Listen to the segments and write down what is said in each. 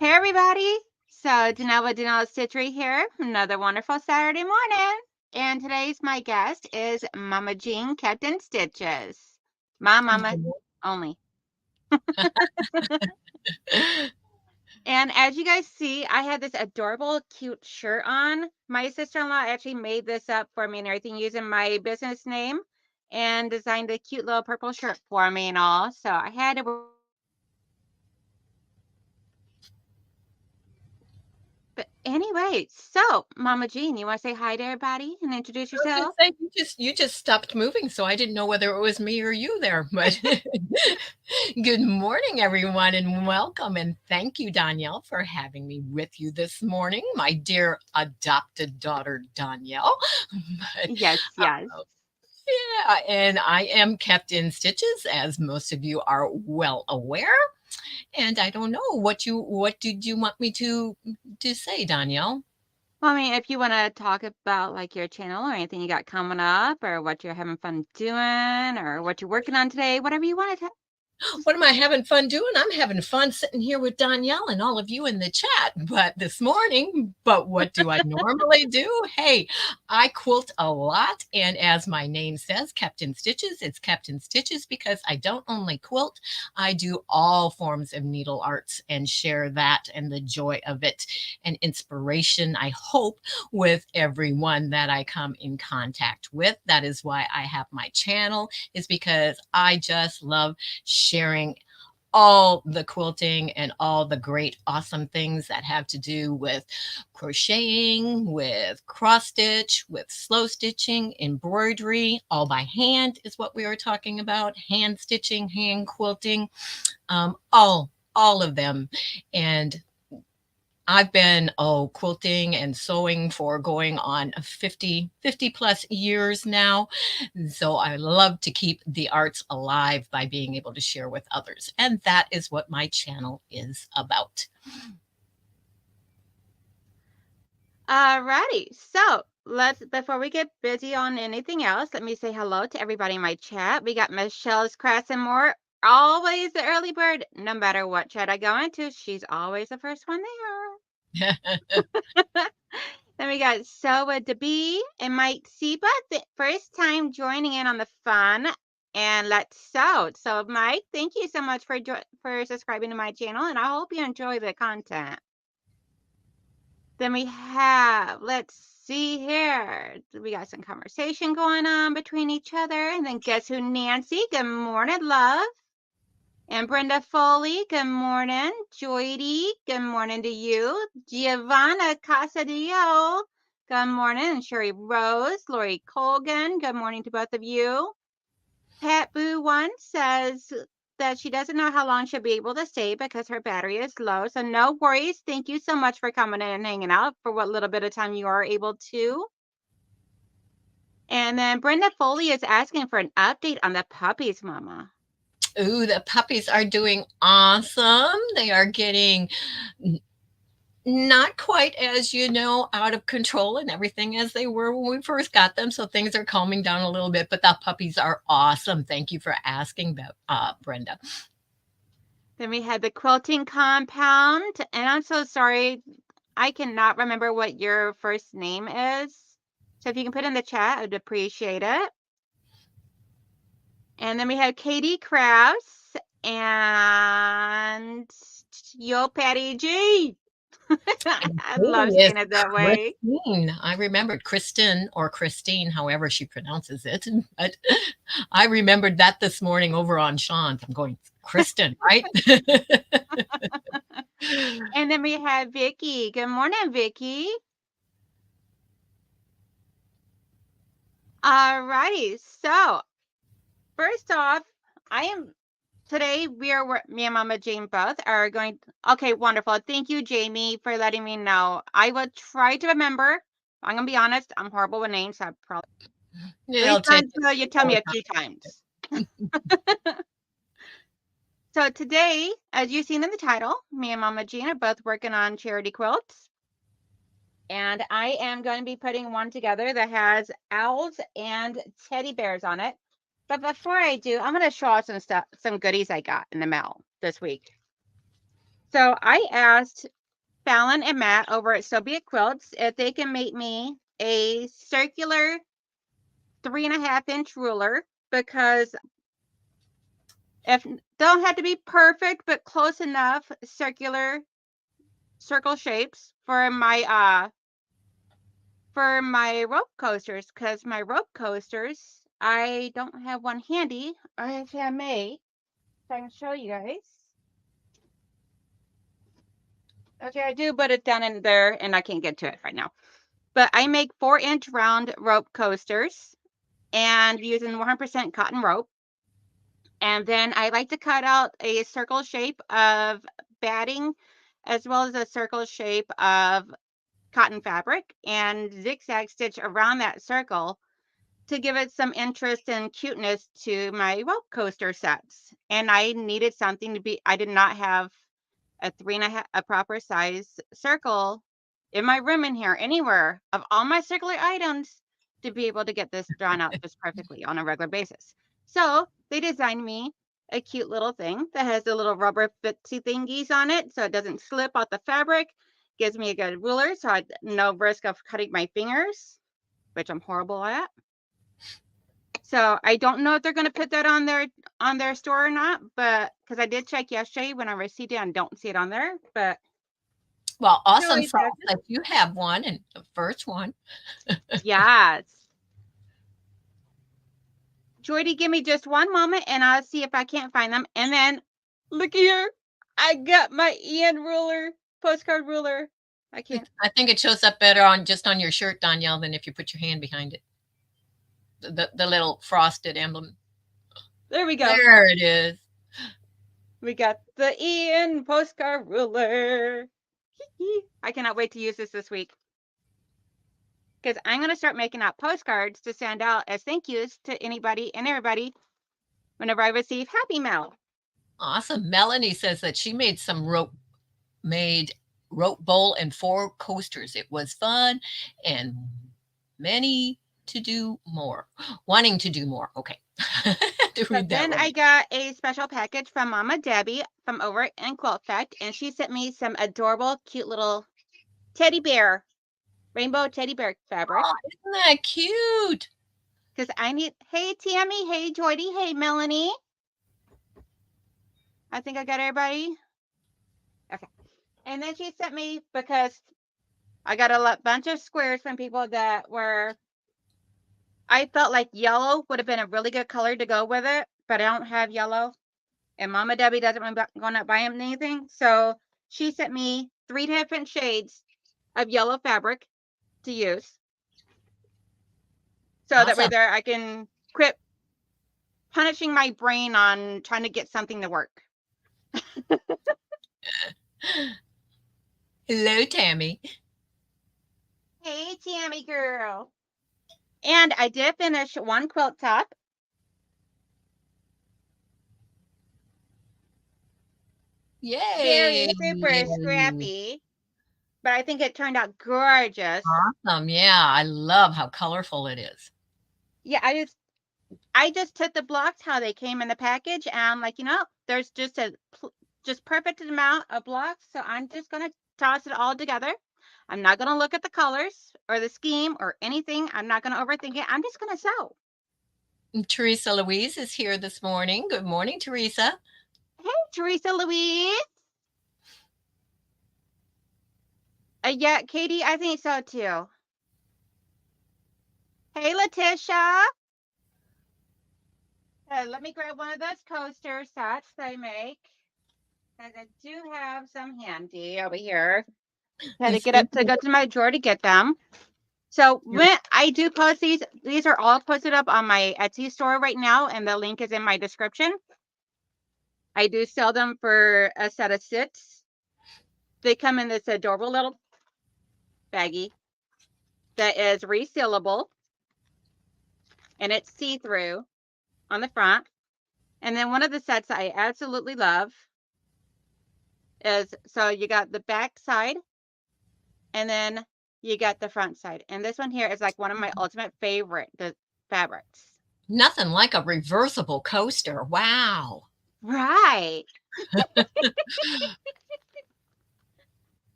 Hey everybody! So donnellsstichery here, another wonderful Saturday morning. And today's my guest is Mama Jean Captain Stitches. My mama only. And as you guys see, I have this adorable, cute shirt on. My sister-in-law actually made this up for me and everything using my business name and designed a cute little purple shirt for me and all. So I had to. But anyway, so Mama Jean, you want to say hi to everybody and introduce I was gonna yourself? say you just stopped moving, so I didn't know whether it was me or you there. But good morning, everyone, and welcome. And thank you, Danielle, for having me with you this morning, my dear adopted daughter, Danielle. But Yes, yes. yeah, and I am kept in stitches, as most of you are well aware. And I don't know what did you want me to say, Danielle? Well, I mean, if you want to talk about like your channel or anything you got coming up or what you're having fun doing or what you're working on today, whatever you want to just What am I having fun doing? I'm having fun sitting here with Danielle and all of you in the chat. But what do I normally do? Hey, I quilt a lot. And as my name says, kept in stitches, it's kept in stitches because I don't only quilt, I do all forms of needle arts and share that and the joy of it and inspiration, I hope, with everyone that I come in contact with. That is why I have my channel, is because I just love sharing all the quilting and all the great, awesome things that have to do with crocheting, with cross stitch, with slow stitching, embroidery, all by hand is what we are talking about, hand stitching, hand quilting, all of them. And I've been quilting and sewing for going on 50 plus years now. So I love to keep the arts alive by being able to share with others. And that is what my channel is about. Alrighty. So let's before we get busy on anything else, let me say hello to everybody in my chat. We got Michelle's Crafts and More. Always the early bird. No matter what chat I go into, she's always the first one there. Then we got Soa DeBee and Mike Seba, the first time joining in on the fun. And let's sew. So, Mike, thank you so much for subscribing to my channel, and I hope you enjoy the content. Then we have, let's see here. We got some conversation going on between each other. And then guess who, Nancy? Good morning, love. And Brenda Foley, good morning. Joydy, good morning to you. Giovanna Casadillo, good morning. And Sherry Rose, Lori Colgan, good morning to both of you. Pat Boo One says that she doesn't know how long she'll be able to stay because her battery is low. So no worries. Thank you so much for coming in and hanging out for what little bit of time you are able to. And then Brenda Foley is asking for an update on the puppies, Mama. Ooh, the puppies are doing awesome. They are getting not quite as out of control and everything as they were when we first got them, so things are calming down a little bit, but the puppies are awesome. Thank you for asking, Brenda. Then we had the quilting compound, and I'm so sorry, I cannot remember what your first name is, so if you can put in the chat, I'd appreciate it. And then we have Katie Krause and Yo Patty G. I love Is saying it that way. Christine. I remembered Kristen or Christine, however she pronounces it. But I remembered that this morning over on Sean's. I'm going, Kristen, right? And then we have Vicky. Good morning, Vicky. All righty. So first off, I am today me and Mama Jane both are going. Okay, wonderful. Thank you, Jamie, for letting me know. I will try to remember. I'm gonna be honest. I'm horrible with names. I probably at It'll least take until you tell me a few times. So today, as you've seen in the title, me and Mama Jean are both working on charity quilts. And I am going to be putting one together that has owls and teddy bears on it. But before I do, I'm going to show off some stuff, some goodies I got in the mail this week. So I asked Fallon and Matt over at Soviet Quilts if they can make me a circular 3.5-inch ruler, because if don't have to be perfect, but close enough circular circle shapes for my rope coasters, because my rope coasters, I don't have one handy. I actually I may, so I can show you guys. Okay, I do, but it's down in there and I can't get to it right now. But I make 4-inch round rope coasters and using 100% cotton rope. And then I like to cut out a circle shape of batting as well as a circle shape of cotton fabric and zigzag stitch around that circle to give it some interest and cuteness to my rope coaster sets. And I needed something to be, I did not have a 3.5, a proper size circle in my room in here anywhere of all my circular items to be able to get this drawn out just perfectly on a regular basis. So they designed me a cute little thing that has the little rubber fitsy thingies on it so it doesn't slip off the fabric. Gives me a good ruler so I no risk of cutting my fingers, which I'm horrible at. So I don't know if they're going to put that on their store or not, but because I did check yesterday when I received it, I don't see it on there. But Well, awesome Joey sauce does. that you have one and the first one. Yes. Jordy, give me just one moment and I'll see if I can't find them. And then look here. I got my Ian ruler, postcard ruler. I can't. I think it shows up better on just on your shirt, Danielle, than if you put your hand behind it. The little frosted emblem. There we go. There it is. We got the Ian postcard ruler. I cannot wait to use this week, because I'm going to start making out postcards to send out as thank yous to anybody and everybody whenever I receive Happy Mail. Awesome. Melanie says that she made some rope bowl and 4 coasters. It was fun and many to do more. Wanting to do more. Okay. But then I got a special package from Mama Debbie from over in Quilt Fact, and she sent me some adorable, cute little teddy bear, rainbow teddy bear fabric. Oh, isn't that cute? Because I need, hey Tammy, hey Jordy, hey Melanie. I think I got everybody. Okay. And then she sent me, because I got a bunch of squares from people that were, I felt like yellow would have been a really good color to go with it, but I don't have yellow. And Mama Debbie doesn't want to buy him anything. So she sent me 3 different shades of yellow fabric to use. So awesome. that way there I can quit punishing my brain on trying to get something to work. Hello, Tammy. Hey, Tammy girl. And I did finish one quilt top. Yay. Very super Yay. scrappy. But I think it turned out gorgeous. Awesome. Yeah, I love how colorful it is. Yeah, I just took the blocks how they came in the package, and I'm like, there's just just perfect amount of blocks, so I'm just gonna toss it all together. I'm not gonna look at the colors or the scheme or anything. I'm not gonna overthink it. I'm just gonna sew. Teresa Louise is here this morning. Good morning, Teresa. Hey, Teresa Louise. Yeah, Katie, I think so too. Hey, Letitia. Let me grab one of those coaster sets they make, because I do have some handy over here. Had to get up to go to my drawer to get them. So when I do post these are all posted up on my Etsy store right now, and the link is in my description. I do sell them for a set of 6. They come in this adorable little baggie that is resealable, and it's see-through on the front. And then one of the sets I absolutely love is, so you got the back side, and then you got the front side. And this one here is like one of my ultimate favorite fabrics. Nothing like a reversible coaster. Wow. Right.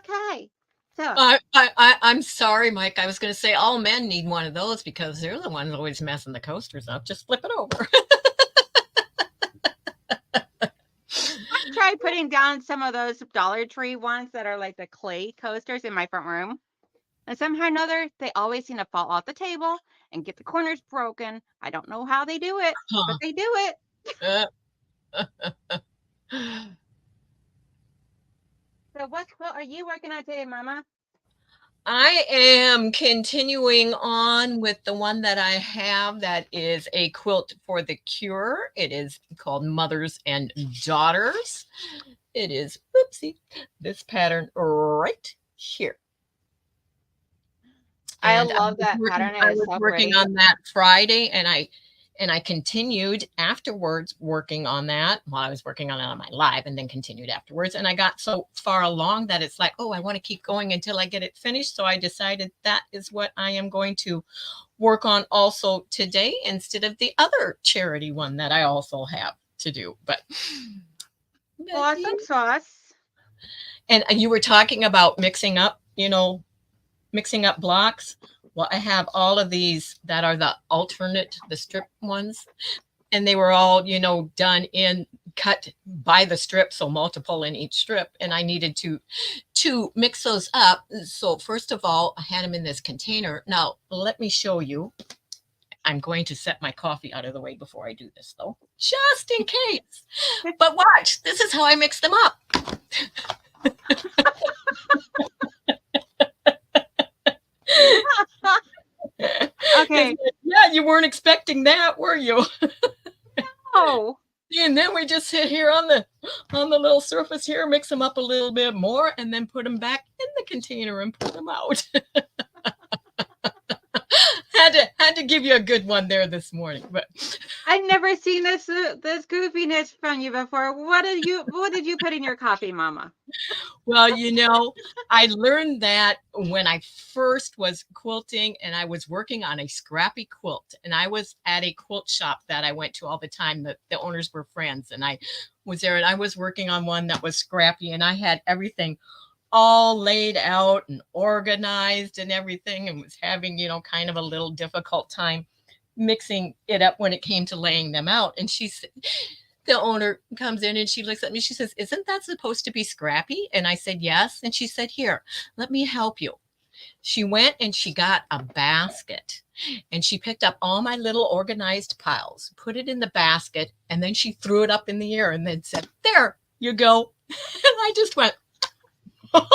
okay. So I'm sorry, Mike. I was going to say all men need one of those because they're the ones always messing the coasters up. Just flip it over. I tried putting down some of those Dollar Tree ones that are like the clay coasters in my front room. And somehow or another, they always seem to fall off the table and get the corners broken. I don't know how they do it, but Huh. they do it. So what quilt are you working on today, Mama? I am continuing on with the one that I have that is a quilt for the cure. It is called Mothers and Daughters. It is, oopsie, this pattern right here. I And love that pattern. It I is was so working pretty. on that Friday, and I continued afterwards working on that while I was working on it on my live, and then continued afterwards. And I got so far along that it's like, oh, I want to keep going until I get it finished. So I decided that is what I am going to work on also today instead of the other charity one that I also have to do. But Awesome sauce. and you were talking about mixing up, mixing up blocks. Well, I have all of these that are the alternate, the strip ones, and they were all, done in cut by the strip, so multiple in each strip, and I needed to mix those up. So first of all, I had them in this container. Now, let me show you. I'm going to set my coffee out of the way before I do this, though, just in case. But watch, this is how I mix them up. Okay. Yeah, you weren't expecting that, were you? Oh, And then we just sit here on the little surface here, mix them up a little bit more, and then put them back in the container and put them out. had to give you a good one there this morning, but I've never seen this goofiness from you before. What did you put in your coffee, Mama? well, I learned that when I first was quilting and I was working on a scrappy quilt, and I was at a quilt shop that I went to all the time. The owners were friends, and I was there, and I was working on one that was scrappy, and I had everything all laid out and organized and everything, and was having, kind of a little difficult time mixing it up when it came to laying them out. And the owner comes in and she looks at me. She says, "Isn't that supposed to be scrappy?" And I said, "Yes." And she said, "Here, let me help you." She went and she got a basket and she picked up all my little organized piles, put it in the basket, and then she threw it up in the air and then said, "There you go." And I just went, but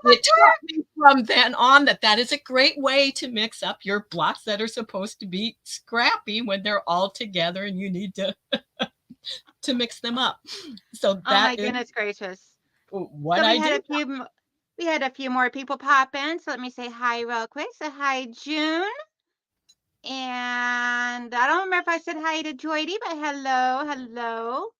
it taught me from then on that is a great way to mix up your blocks that are supposed to be scrappy when they're all together and you need to mix them up. So Oh that my is goodness gracious. what So I do. we had a few more people pop in. So let me say hi real quick. So hi, June. And I don't remember if I said hi to Joydy, but hello, hello.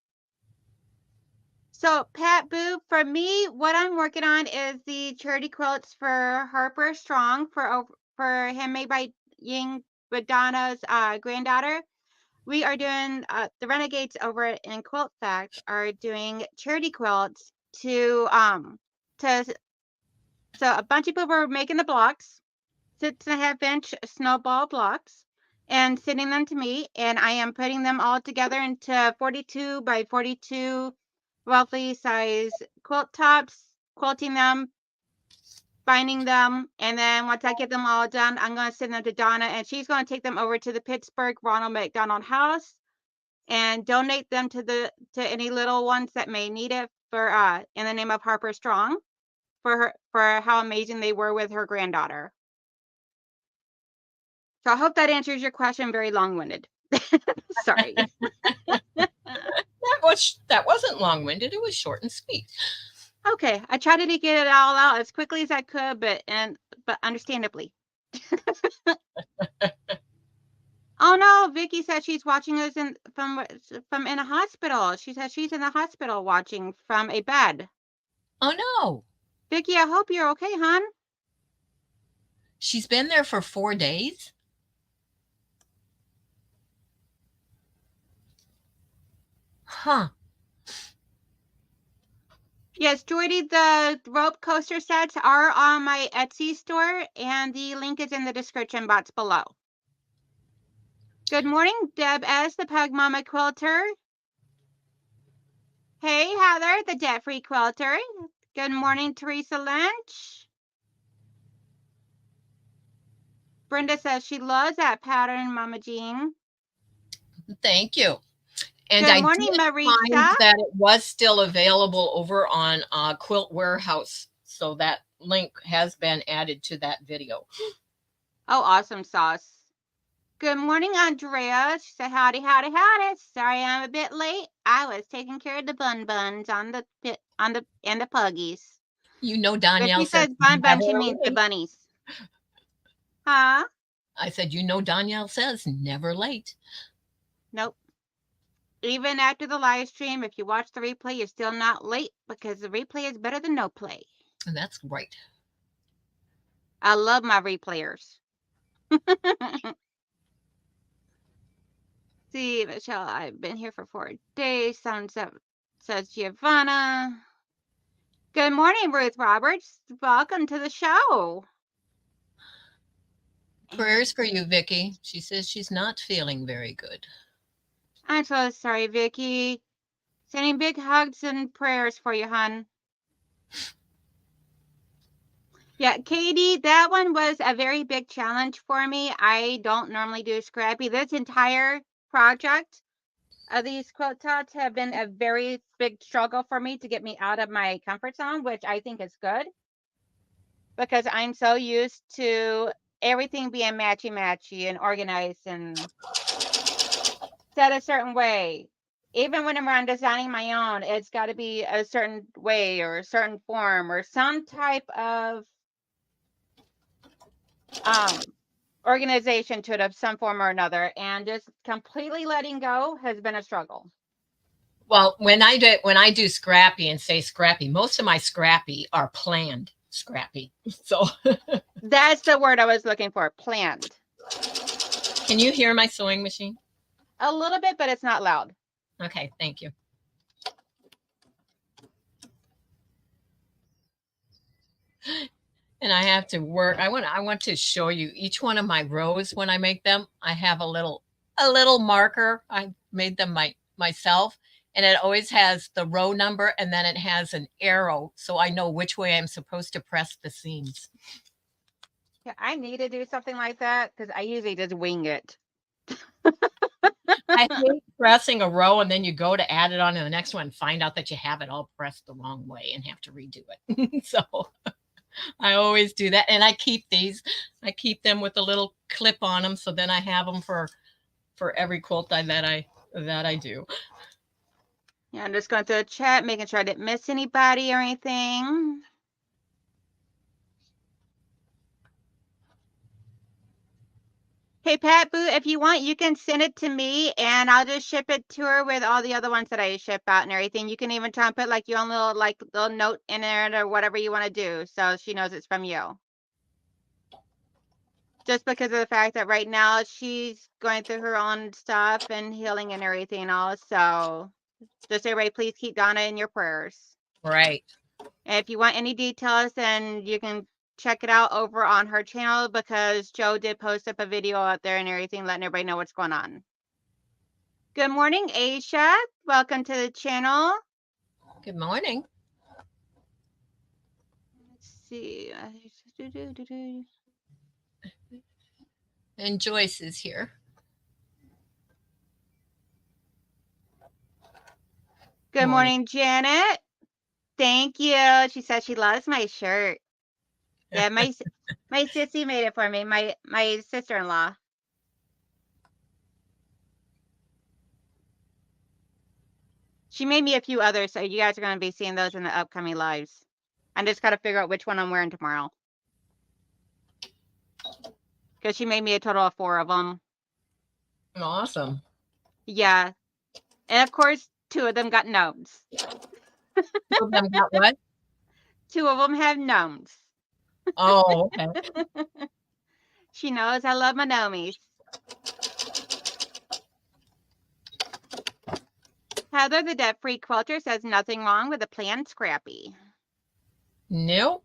So Pat Boo, for me, what I'm working on is the charity quilts for Harper Strong for handmade by Ying Badana's granddaughter. We are doing the Renegades over in Quilt Fact are doing charity quilts to so a bunch of people were making the blocks, 6.5-inch snowball blocks, and sending them to me, and I am putting them all together into 42 by 42 roughly size quilt tops, quilting them, binding them, and then once I get them all done, I'm going to send them to Donna, and she's going to take them over to the Pittsburgh Ronald McDonald House and donate them to any little ones that may need it for in the name of Harper Strong for how amazing they were with her granddaughter. So I hope that answers your question. Very long-winded. Sorry. That wasn't long-winded. It was short and sweet. Okay, I tried to get it all out as quickly as I could, but understandably. Oh no, Vicky said she's watching us from in a hospital. She said she's in the hospital watching from a bed. Oh no. Vicky, I hope you're okay, hon. She's been there for 4 days. Huh. Yes, Jordy, the rope coaster sets are on my Etsy store, and the link is in the description box below. Good morning, Deb S., the Pug Mama Quilter. Hey, Heather, the debt-free quilter. Good morning, Teresa Lynch. Brenda says she loves that pattern, Mama Jean. Thank you. And Good I morning, did Marisa. find that it was still available over on Quilt Warehouse. So that link has been added to that video. Oh, awesome sauce. Good morning, Andrea. She said, howdy, howdy, howdy. Sorry I'm a bit late. I was taking care of the buns on the and the puggies. You know, When Danielle she says says bun, never she means the late. bunnies. Huh? I said, you know, Danielle says never late. Nope. Even after the live stream, if you watch the replay, you're still not late because the replay is better than no play. And that's right. I love my replayers. See, Michelle, I've been here for 4 days. Sunset says Giovanna. Good morning, Ruth Roberts. Welcome to the show. Prayers for you, Vicki. She says she's not feeling very good. I'm so sorry, Vicki. Sending big hugs and prayers for you, hon. Yeah, Katie, that one was a very big challenge for me. I don't normally do scrappy. This entire project of these quilt tots have been a very big struggle for me to get me out of my comfort zone, which I think is good because I'm so used to everything being matchy-matchy and organized and set a certain way. Even whenever I'm designing my own, it's got to be a certain way or a certain form or some type of organization to it of some form or another. And just completely letting go has been a struggle. Well, when I do scrappy and say scrappy, most of my scrappy are planned scrappy. So That's the word I was looking for, planned. can you hear my sewing machine? A little bit, but it's not loud. Okay, thank you. And I have to work. I want to show you each one of my rows when I make them. I have a little marker. I made them myself, and it always has the row number and then it has an arrow so I know which way I'm supposed to press the seams. Yeah, I need to do something like that because I usually just wing it. I hate pressing a row and then you go to add it on to the next one and find out that you have it all pressed the wrong way and have to redo it. So I always do that. And I keep these. I keep them with a little clip on them, so then I have them for every quilt that I do. Yeah, I'm just going through the chat, making sure I didn't miss anybody or anything. Hey, Pat Boo, if you want, you can send it to me and I'll just ship it to her with all the other ones that I ship out and everything. You can even try and put like your own little note in it or whatever you want to do so she knows it's from you. Just because of the fact that right now she's going through her own stuff and healing and everything else. So just everybody, please keep Donna in your prayers. Right. And if you want any details, then you can check it out over on her channel because Joe did post up a video out there and everything, letting everybody know what's going on. Good morning, Aisha. Welcome to the channel. Good morning. Let's see. And Joyce is here. Good morning, Janet. Thank you. She said she loves my shirt. Yeah, my sissy made it for me. My sister-in-law. She made me a few others, so you guys are going to be seeing those in the upcoming lives. I just got to figure out which one I'm wearing tomorrow. Because she made me a total of 4 of them. Awesome. Yeah. And of course, 2 of them got gnomes. 2 of them got what? 2 of them have gnomes. Oh, okay. She knows I love my gnomies. Heather, the debt-free quilter, says nothing wrong with a plan, Scrappy. Nope.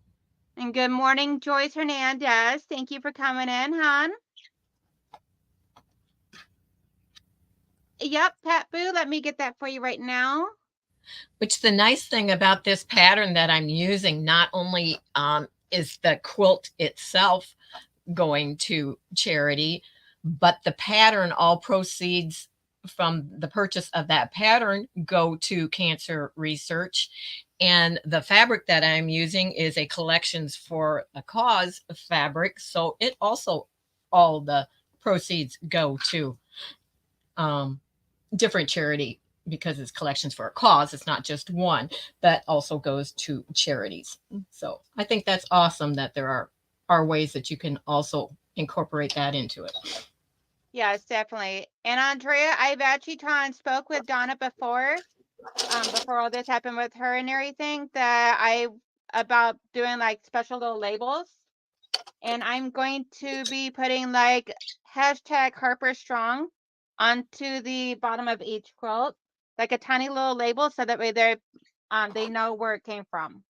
And good morning, Joyce Hernandez. Thank you for coming in, hon. Yep, Pat Boo, let me get that for you right now. Which the nice thing about this pattern that I'm using, not only is the quilt itself going to charity, but the pattern, all proceeds from the purchase of that pattern go to cancer research. And the fabric that I'm using is a Collections for a Cause fabric. So it also, all the proceeds go to different charity, because it's Collections for a Cause. It's not just one that also goes to charities. So I think that's awesome that there are ways that you can also incorporate that into it. Yes, definitely. And Andrea, I've actually spoke with Donna before all this happened with her and everything, about doing like special little labels. And I'm going to be putting like hashtag Harper Strong onto the bottom of each quilt, like a tiny little label, so that way they know where it came from.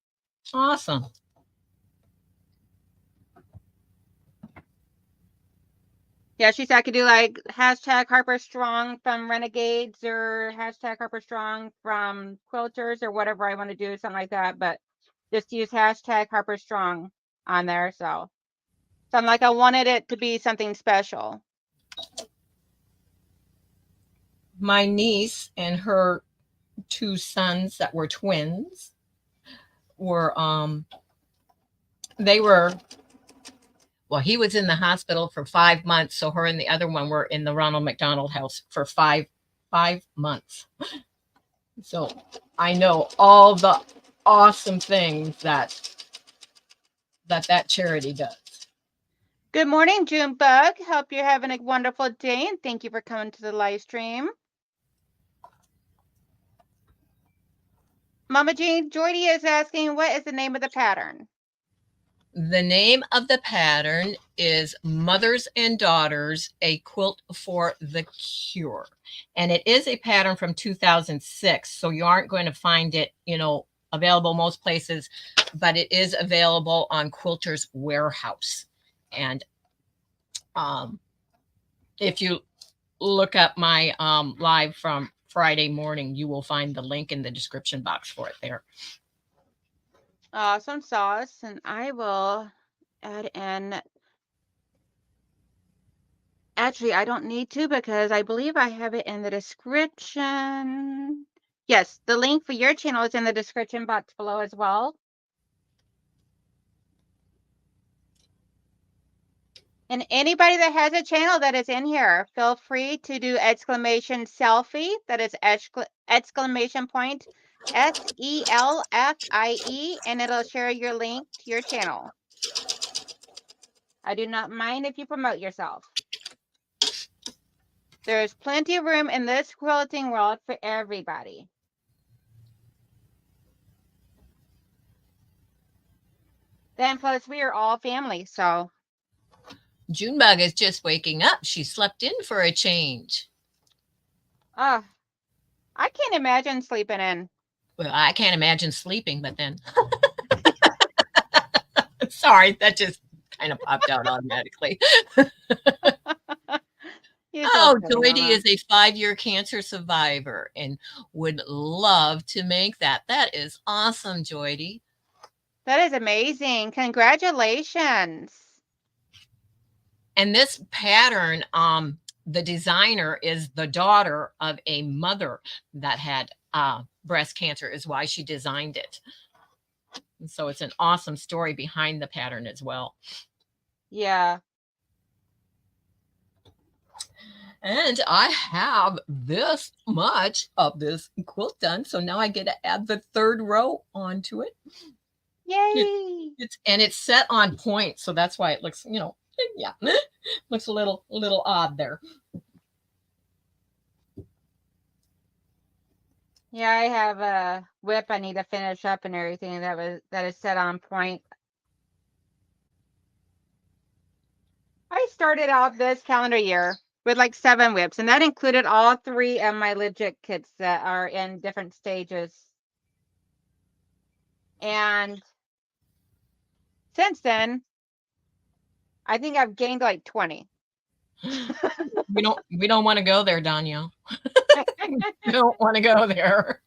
Awesome. Yeah, she said I could do like hashtag Harper Strong from Renegades or hashtag Harper Strong from Quilters or whatever I want to do, something like that. But just use hashtag Harper Strong on there. So I'm like, I wanted it to be something special. My niece and her two sons that were twins were they were, well, he was in the hospital for 5 months, so her and the other one were in the Ronald McDonald House for five months. So I know all the awesome things that charity does. Good morning, Junebug. Hope you're having a wonderful day, and thank you for coming to the live stream. Mama Jean, Jordy is asking, what is the name of the pattern? The name of the pattern is Mothers and Daughters, a Quilt for the Cure. And it is a pattern from 2006. So you aren't going to find it, available most places, but it is available on Quilters Warehouse. And if you look up my live from Friday morning, you will find the link in the description box for it there. Awesome sauce, and I will add in. Actually, I don't need to because I believe I have it in the description. Yes, the link for your channel is in the description box below as well. And anybody that has a channel that is in here, feel free to do exclamation selfie. That is exclamation point SELFIE, and it'll share your link to your channel. I do not mind if you promote yourself. There's plenty of room in this quilting world for everybody. Then plus we are all family, so. Junebug is just waking up. She slept in for a change. I can't imagine sleeping in. Well, I can't imagine sleeping, but then. Sorry, that just kind of popped out automatically. Oh, Joydy is a 5-year cancer survivor and would love to make that. That is awesome, Joydy. That is amazing. Congratulations. And this pattern, the designer is the daughter of a mother that had breast cancer, is why she designed it. And so it's an awesome story behind the pattern as well. Yeah. And I have this much of this quilt done. So now I get to add the third row onto it. Yay. It's set on point. So that's why it looks, yeah, looks a little odd there. Yeah, I have a whip I need to finish up and everything that is set on point. I started out this calendar year with like 7 whips, and that included all 3 of my legit kits that are in different stages. And since then, I think I've gained like 20. We don't want to go there, Danielle. We don't want to go there.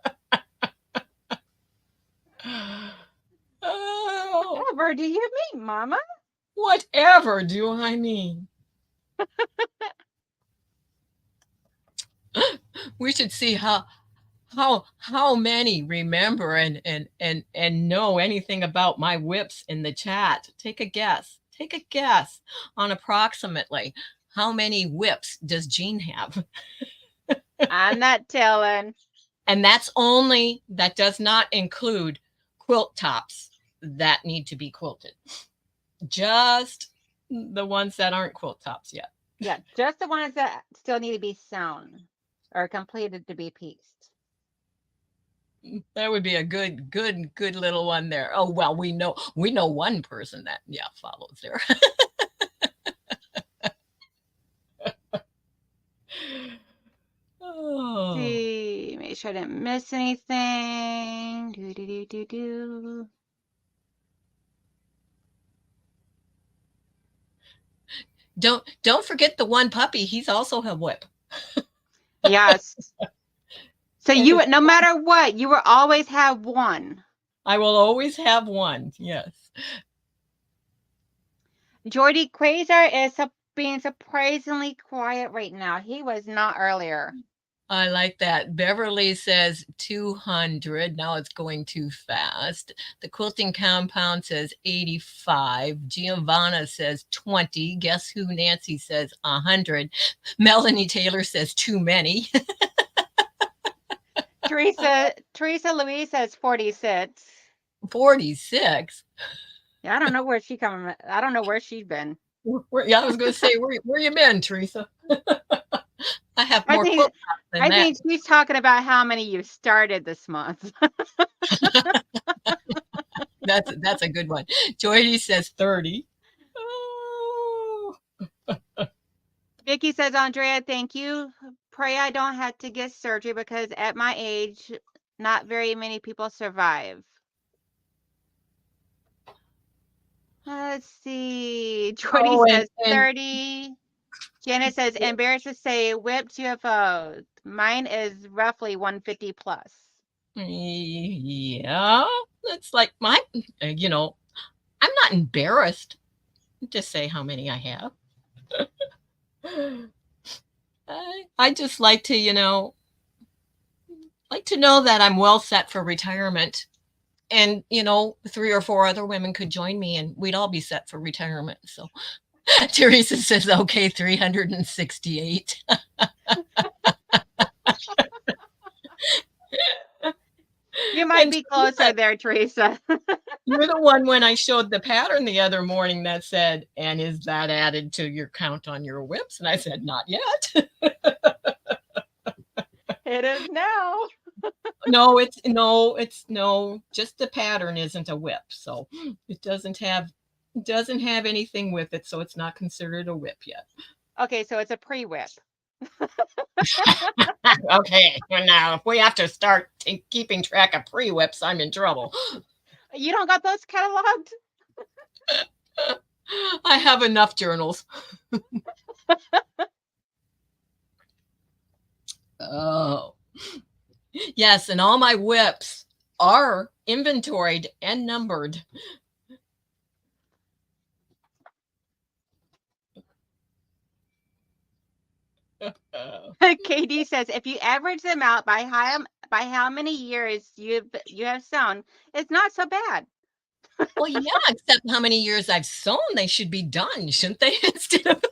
Oh, Whatever do you mean, Mama? whatever do I mean? We should see how many remember and know anything about my whips in the chat. Take a guess. Take a guess on approximately how many whips does Jean have? I'm not telling. And that does not include quilt tops that need to be quilted. Just the ones that aren't quilt tops yet. Yeah, just the ones that still need to be sewn or completed to be pieced. That would be a good little one there. Oh, well, we know one person that follows there. Oh. See, make sure I didn't miss anything. Do. Don't forget the one puppy. He's also a whip. Yes. So you, no matter what, you will always have one. I will always have one. Yes. Jordy Quasar is being surprisingly quiet right now. He was not earlier. I like that. Beverly says 200. Now it's going too fast. The Quilting Compound says 85. Giovanna says 20. Guess who? Nancy says 100. Melanie Taylor says too many. Teresa Louise says 46. 46. Yeah, I don't know where she coming. I don't know where she's been. Yeah, I was going to say, where you been, Teresa? I have more quilt tops than that. I think she's talking about how many you started this month. That's a good one. Joy says 30. Oh. Vicky says, Andrea, thank you. Pray I don't have to get surgery because at my age, not very many people survive. Let's see. Jordy says 30. Janet says, embarrassed to say, whipped UFOs. Mine is roughly 150 plus. Yeah, it's like my, I'm not embarrassed. Just say how many I have. I just like to, know that I'm well set for retirement. And, 3 or 4 other women could join me and we'd all be set for retirement. So Teresa says, okay, 368. You might be closer there, Teresa. You're the one when I showed the pattern the other morning that said, and is that added to your count on your whips? And I said, not yet. It is now. No, just the pattern isn't a whip. So it doesn't have anything with it. So it's not considered a whip yet. Okay, so it's a pre-whip. Okay, now if we have to start keeping track of pre-whips, I'm in trouble. You don't got those cataloged? I have enough journals. Oh. Yes, and all my whips are inventoried and numbered. KD says, if you average them out by how many years you have sewn, it's not so bad. Well, yeah, except how many years I've sewn, they should be done, shouldn't they? Instead of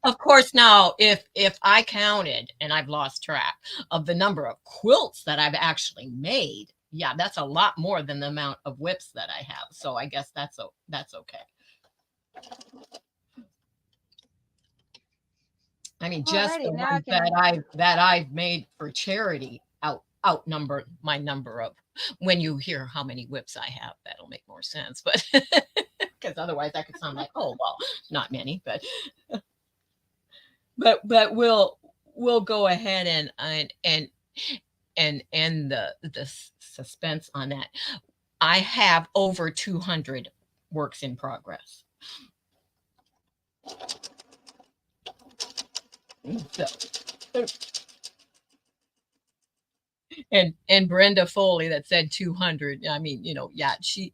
Of course, now if I counted, and I've lost track of the number of quilts that I've actually made, yeah, that's a lot more than the amount of whips that I have. So I guess that's okay. I mean, just the ones that I've made for charity outnumber my number of. When you hear how many whips I have, that'll make more sense. But because otherwise, that could sound like, oh well, not many. But but we'll go ahead and end the suspense on that. I have over 200 works in progress. So, and Brenda Foley that said 200. I mean, yeah, she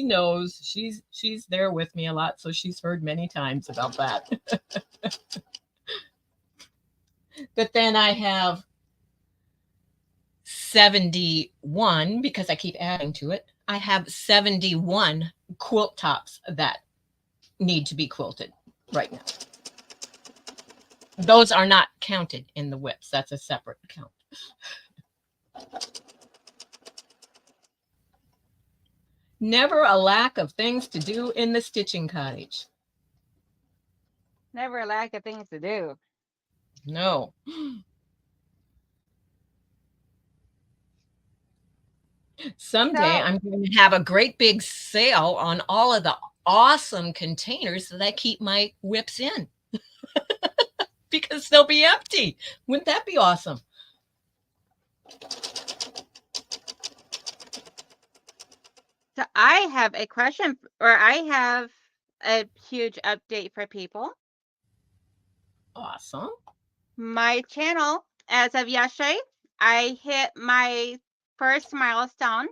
knows. She's there with me a lot, so she's heard many times about that. But then I have 71, because I keep adding to it. I have 71 quilt tops that need to be quilted right now. Those are not counted in the whips. That's a separate count. Never a lack of things to do in the stitching cottage. Never a lack of things to do. No. Someday I'm going to have a great big sale on all of the awesome containers that I keep my whips in. Because they'll be empty. Wouldn't that be awesome? So I have a question, or I have a huge update for people. Awesome. My channel, as of yesterday, I hit my first milestone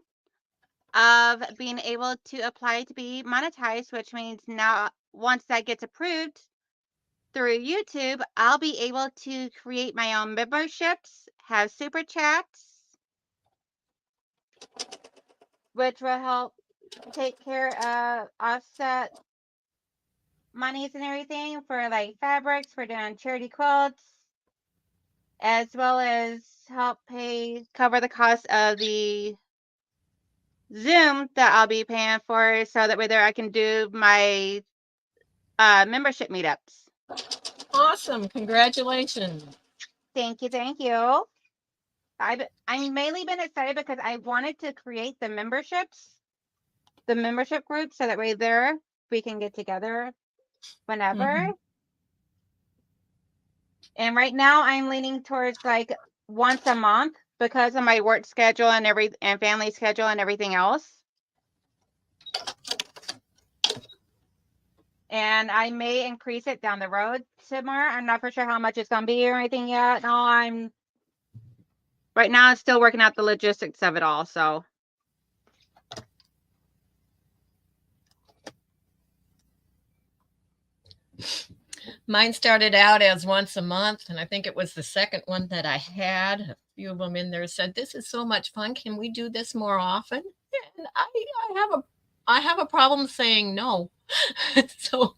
of being able to apply to be monetized, which means now once that gets approved through YouTube, I'll be able to create my own memberships, have super chats, which will help take care of offset monies and everything for like fabrics for doing charity quilts, as well as help cover the cost of the Zoom that I'll be paying for, so that way there I can do my membership meetups. Awesome. Congratulations. Thank you, thank you. I'm mainly been excited because I wanted to create the membership group, so that way there we can get together whenever. Mm-hmm. And right now I'm leaning towards like once a month because of my work schedule and family schedule and everything else. And I may increase it down the road somewhere. I'm not for sure how much it's gonna be or anything yet. No, right now I'm still working out the logistics of it all. So Mine started out as once a month, and I think it was the second one that I had. A few of them in there said, "This is so much fun. Can we do this more often?" And I have a problem saying no. So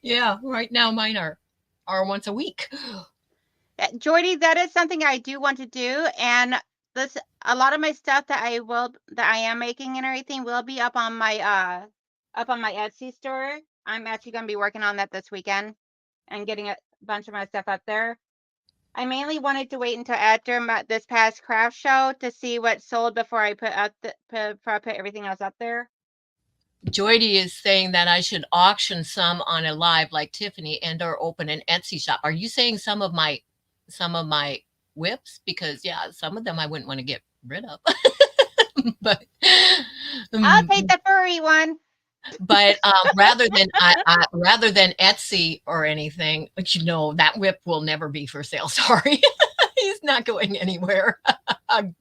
yeah, right now mine are once a week. Jordy, that is something I do want to do, and a lot of my stuff that I am making and everything will be up on my Etsy store. I'm actually going to be working on that this weekend and getting a bunch of my stuff up there. I mainly wanted to wait until after this past craft show to see what sold before I put everything else up there. Joydy is saying that I should auction some on a live like Tiffany and or open an Etsy shop. Are you saying some of my whips? Because yeah, some of them I wouldn't want to get rid of. But I'll take the furry one. But rather than Etsy or anything, that whip will never be for sale. Sorry, he's not going anywhere.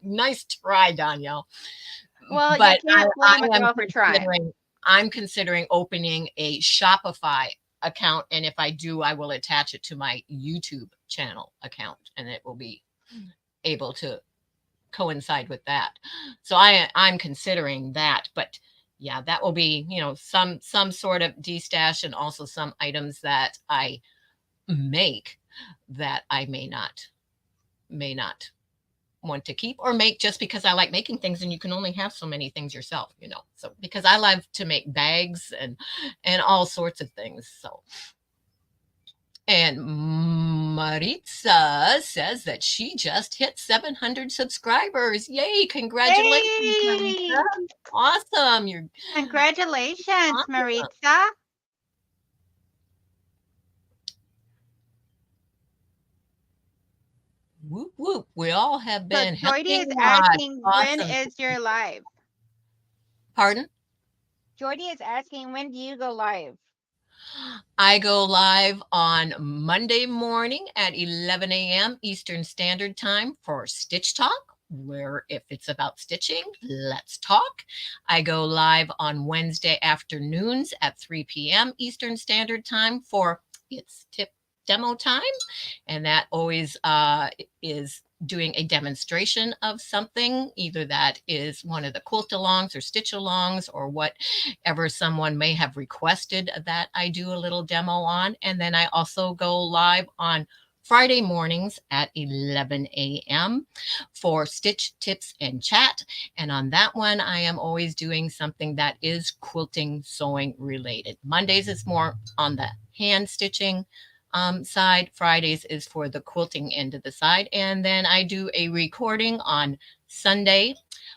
Nice try, Danielle. Well, but you can't blame a girl for trying. I'm considering opening a Shopify account, and if I do, I will attach it to my YouTube channel account, and it will be able to coincide with that. So I'm considering that, but yeah, that will be, some sort of de-stash, and also some items that I make that I may not want to keep or make, just because I like making things, and you can only have so many things yourself, so because I love to make bags and all sorts of things. So, and Maritza says that she just hit 700 subscribers. Yay, congratulations. Yay! Awesome. Congratulations, awesome. Maritza. Whoop, whoop. We all have So been Jordy helping is watch. asking, when Awesome. is your live? Pardon? Jordy is asking, when do you go live? I go live on Monday morning at 11 a.m. Eastern Standard Time for Stitch Talk, where if it's about stitching, let's talk. I go live on Wednesday afternoons at 3 p.m. Eastern Standard Time for It's Tip Demo Time. And that always is doing a demonstration of something, either that is one of the quilt alongs or stitch alongs or whatever someone may have requested that I do a little demo on. And then I also go live on Friday mornings at 11 a.m. for Stitch Tips and Chat. And on that one, I am always doing something that is quilting, sewing related. Mondays is more on the hand stitching side. Fridays is for the quilting end of the side. And then I do a recording on Sunday.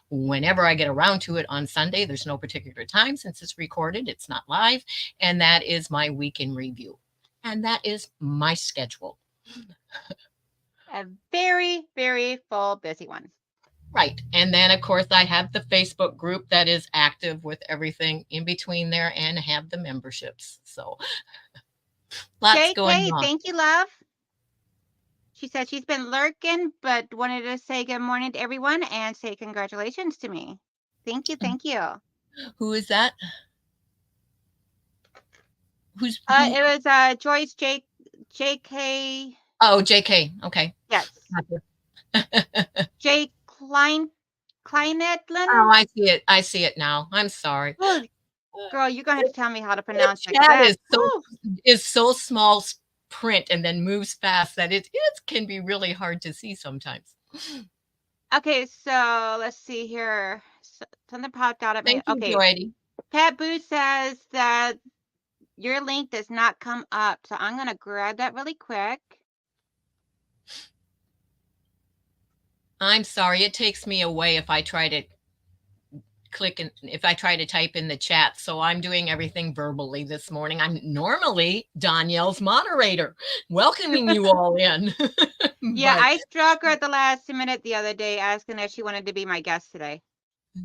Whenever I get around to it on Sunday, there's no particular time since it's recorded, it's not live. And that is my week in review. And that is my schedule. A very, very full, busy one. Right. And then, of course, I have the Facebook group that is active with everything in between there and have the memberships. So lots going JK, on. thank you, love. She said she's been lurking, but wanted to say good morning to everyone and say congratulations to me. Thank you, thank you. Who is that? Who? It was Joyce JK. Oh, JK. Okay. Yes. Gotcha. J Kleinedlin. Oh, I see it. I see it now. I'm sorry. Oh, girl, you're gonna have to tell me how to The pronounce it. chat That is so small print and then moves fast that it can be really hard to see sometimes. okay. So let's see here. Something popped out at me. Thank you, Okay, Joy. Pat Boo says that your link does not come up, so I'm gonna grab that really quick. I'm sorry. It takes me away if I try to click and if I try to type in the chat. So I'm doing everything verbally this morning. I'm normally Donnell's moderator, welcoming you all in. Yeah, But I struck her at the last minute the other day asking if she wanted to be my guest today.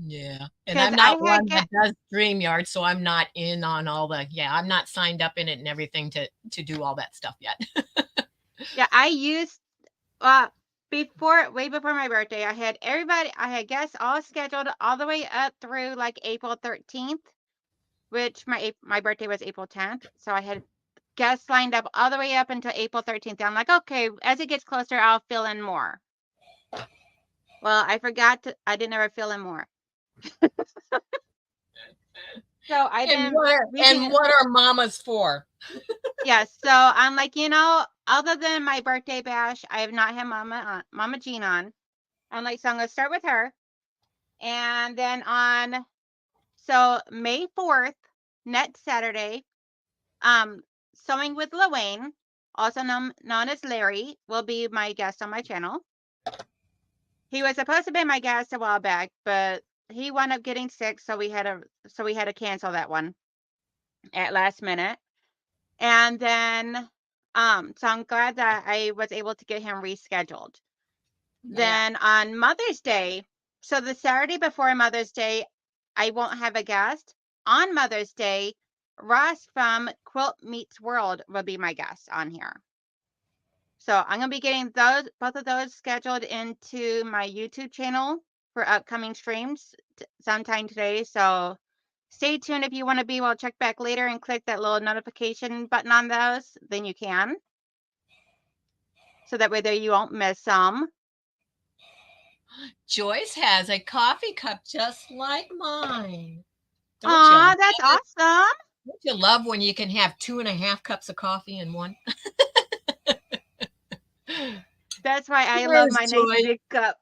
yeah, and Because I'm I not had one that does StreamYard, so I'm not in on all the. Yeah, I'm not signed up in it and everything to do all that stuff yet. yeah, I used way before my birthday, I had guests all scheduled all the way up through like April 13th, which my birthday was April 10th. So I had guests lined up all the way up until April 13th. I'm like, okay, as it gets closer, I'll fill in more. Well, I didn't ever fill in more. So I've and been what are mamas for? yeah, so I'm like, other than my birthday bash, I have not had Mama Jean on. I'm like, so I'm gonna start with her. And then so May 4th, next Saturday, Sewing with Lorraine, also known as Larry, will be my guest on my channel. He was supposed to be my guest a while back, but he wound up getting sick, so we had to cancel that one at last minute. And then so I'm glad that I was able to get him rescheduled. Yeah. Then on Mother's Day, so the Saturday before Mother's Day, I won't have a guest. On Mother's Day, Ross from Quilt Meets World will be my guest on here. So I'm gonna be getting both of those scheduled into my YouTube channel for upcoming streams sometime today. So stay tuned if you want to be. We'll check back later and click that little notification button on those. Then you can. So that way there you won't miss some. Joyce has a coffee cup just like mine. Aw, that's awesome. Don't you love when you can have 2.5 cups of coffee in one? That's why I love Cheers, my nice Joy. big cup.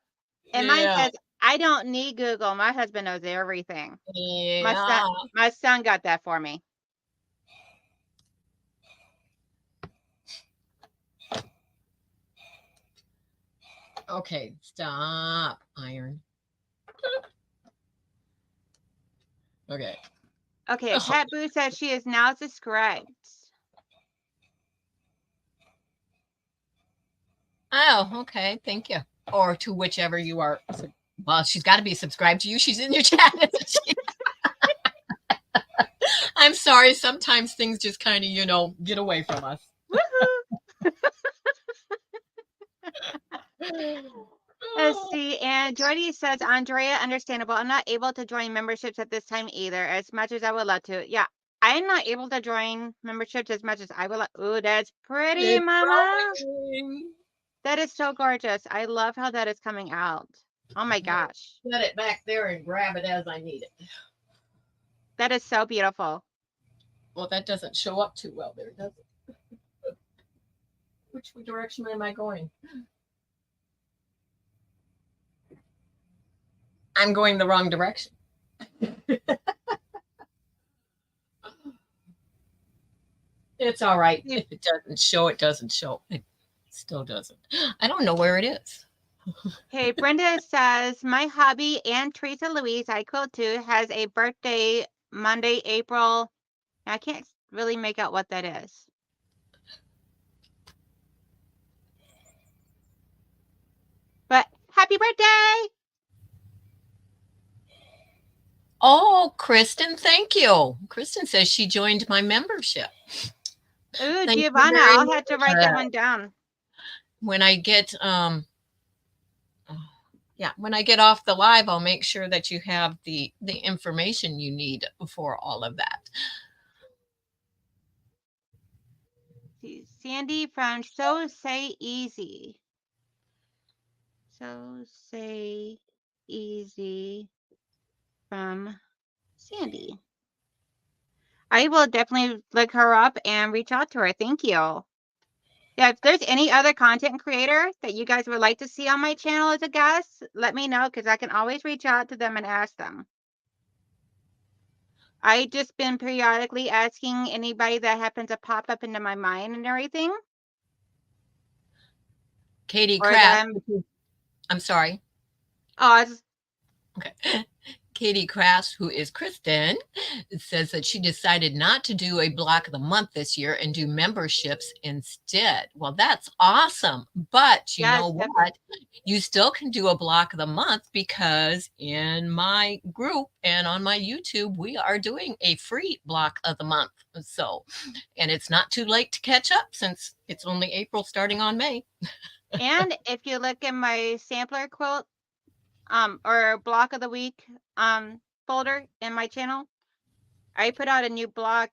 And mine Yeah. says, I don't need Google. My husband knows everything. Yeah. My son got that for me. Okay, stop, iron. Okay. Okay, Oh, Pat Boo says she is now subscribed. Oh, okay. Thank you. Or to whichever you are. Well, she's got to be subscribed to you. She's in your chat, isn't she? I'm sorry. Sometimes things just kind of, get away from us. Woohoo! Let's see. And Jordy says, Andrea, understandable. I'm not able to join memberships at this time either, as much as I would love to. Yeah, I'm not able to join memberships as much as I would love. Ooh, that's pretty, It's mama. growing. That is so gorgeous. I love how that is coming out. Oh my gosh. Set it back there and grab it as I need it. That is so beautiful. Well, that doesn't show up too well there, does it? Which direction am I going? I'm going the wrong direction. It's all right. If it doesn't show, it doesn't show. It still doesn't. I don't know where it is. Hey, Brenda says, my hubby and Teresa Louise, I quilt too, has a birthday Monday, April. I can't really make out what that is. But happy birthday! Oh, Kristen, thank you. Kristen says she joined my membership. Ooh, Giovanna, I'll have to write that one down. When I get when I get off the live, I'll make sure that you have the information you need for all of that. Sandy from So Say Easy. So Say Easy from Sandy. I will definitely look her up and reach out to her. Thank you. Yeah, if there's any other content creator that you guys would like to see on my channel as a guest, let me know because I can always reach out to them and ask them. I just been periodically asking anybody that happens to pop up into my mind and everything. Katie Kraft. I'm sorry. Oh, okay. Katie Kraft, who is Kristen, says that she decided not to do a block of the month this year and do memberships instead. Well, that's awesome. But you know what? Definitely. You still can do a block of the month because in my group and on my YouTube, we are doing a free block of the month. So, and it's not too late to catch up since it's only April starting on May. And if you look in my sampler quilt, or block of the week folder in my channel, I put out a new block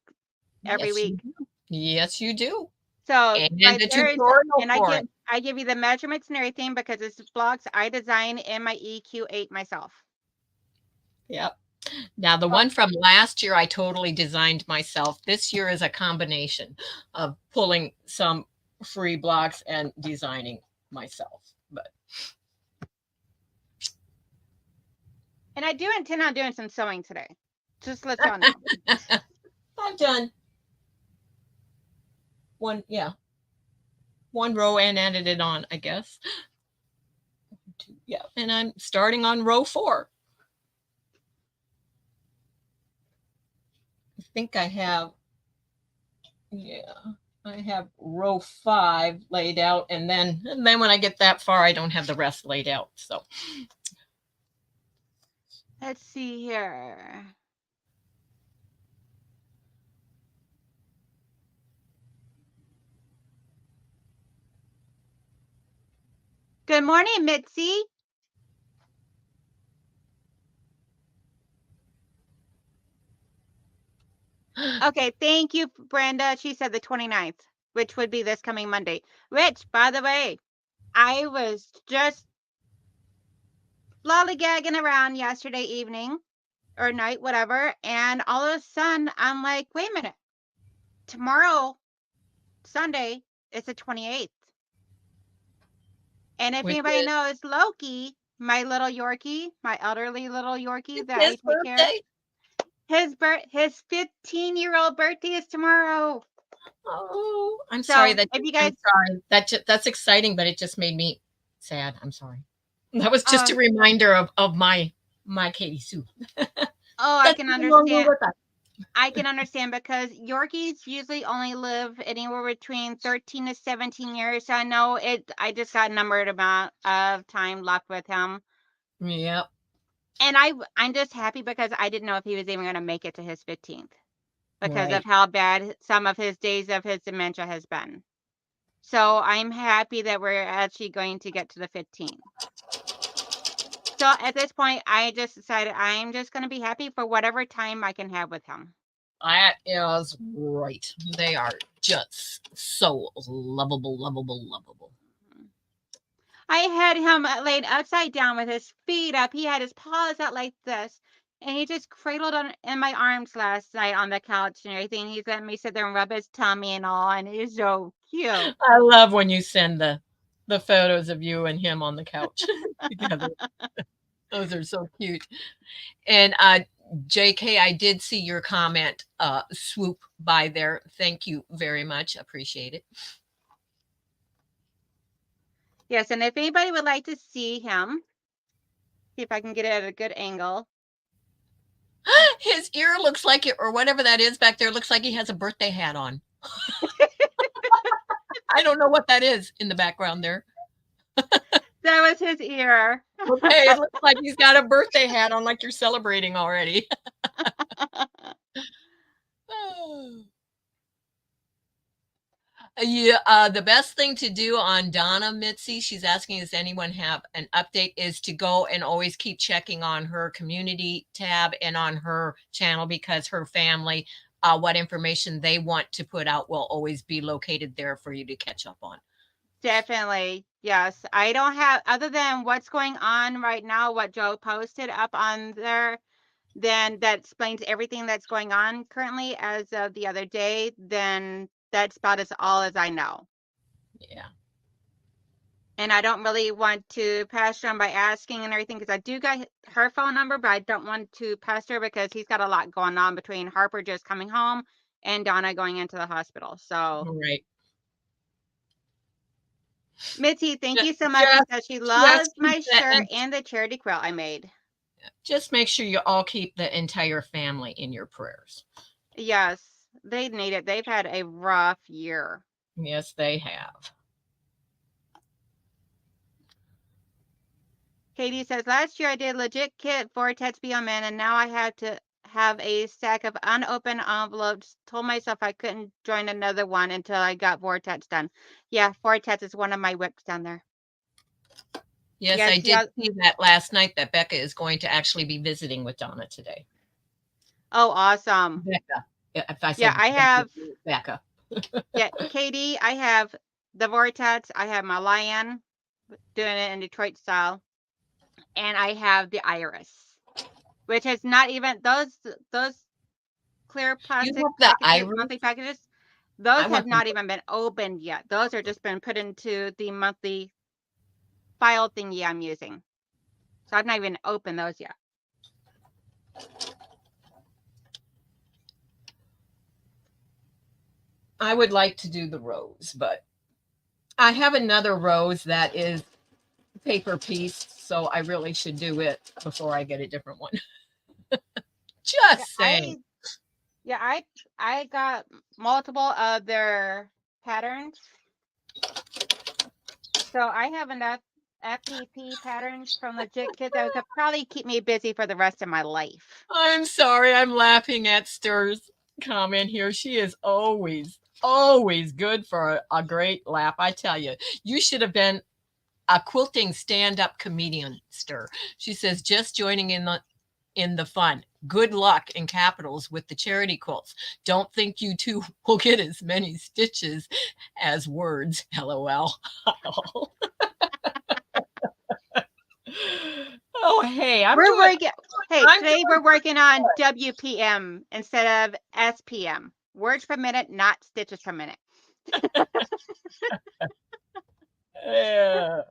every week. Yes, you do. So and right there is, and I give you the measurements and everything because it's blocks I design in my EQ8 myself. Yep. Now the one from last year I totally designed myself. This year is a combination of pulling some free blocks and designing myself. And I do intend on doing some sewing today. Just let y'all know. I've done one row and added it on, I guess. Yeah, and I'm starting on row 4. I think I have, I have row 5 laid out, and then when I get that far, I don't have the rest laid out. So let's see here. Good morning, Mitzi. Okay, thank you, Brenda. She said the 29th, which would be this coming Monday. Which, by the way, I was just lollygagging around yesterday evening or night, whatever, and all of a sudden I'm like, wait a minute. Tomorrow, Sunday, is the 28th. And if anybody knows Loki, my little Yorkie, my elderly little Yorkie that I take care of, his 15-year-old birthday is tomorrow. Oh, I'm sorry that if you guys, I'm sorry. That's exciting, but it just made me sad. I'm sorry. That was just a reminder of my Katie Sue. Oh, I can understand. I can understand because Yorkies usually only live anywhere between 13 to 17 years. So I know I just got a numbered amount of time left with him. Yep. And I'm just happy because I didn't know if he was even going to make it to his 15th because of Right. how bad some of his days of his dementia has been. So I'm happy that we're actually going to get to the 15th. So at this point, I just decided I'm just going to be happy for whatever time I can have with him. That is right. They are just so lovable, lovable, lovable. I had him laid upside down with his feet up. He had his paws out like this. And he just cradled on in my arms last night on the couch and everything. He's letting me sit there and rub his tummy and all. And he's so cute. I love when you send the photos of you and him on the couch together. Those are so cute. And JK, I did see your comment swoop by there. Thank you very much. Appreciate it. Yes, and if anybody would like to see him, see if I can get it at a good angle. His ear looks like it, or whatever that is back there, looks like he has a birthday hat on. I don't know what that is in the background there. That was his ear. Okay, it looks like he's got a birthday hat on, like you're celebrating already. Yeah, the best thing to do on Donna Mitzi, she's asking, does anyone have an update, is to go and always keep checking on her community tab and on her channel, because her family, what information they want to put out will always be located there for you to catch up on. Definitely. Yes. I don't have, other than what's going on right now, what Joe posted up on there, then that explains everything that's going on currently as of the other day, then that's about as all as I know. Yeah. And I don't really want to pass her on by asking and everything because I do got her phone number, but I don't want to pass her because he's got a lot going on between Harper just coming home and Donna going into the hospital. So, Right. Mitzi, thank you so much. She Just, says she just loves keep my that, shirt and and the charity quilt I made. just make sure you all keep the entire family in your prayers. Yes, they need it. They've had a rough year. Yes, they have. Katie says, last year I did legit kit Vortex BMN, and now I have to have a stack of unopened envelopes. Told myself I couldn't join another one until I got Vortex done. Yeah, Vortex is one of my whips down there. Yes, Yes, I did see that last night that Becca is going to actually be visiting with Donna today. Oh, awesome. Becca. If I said Yeah, I have. Becca. Yeah, Katie, I have the Vortex. I have my lion doing it in Detroit style. And I have the iris, which is not even those clear You plastic have the packages, iris? monthly packages. Those I have want them. not even been opened yet. Those are just been put into the monthly file thingy I'm using. So I've not even opened those yet. I would like to do the rose, but I have another rose that is paper piece, so I really should do it before I get a different one. Yeah, Just saying. I got multiple of their patterns. So I have enough FPP patterns from Legit Kit that could probably keep me busy for the rest of my life. I'm sorry, I'm laughing at Stir's comment here. She is always good for a great laugh. I tell you, you should have been a quilting stand-up comedian, Stir. She says, just joining in the fun. Good luck in capitals with the charity quilts. Don't think you two will get as many stitches as words. LOL. Oh, hey, We're working. Hey, I'm today doing we're working on WPM instead of SPM. Words per minute, not stitches per minute. Yeah.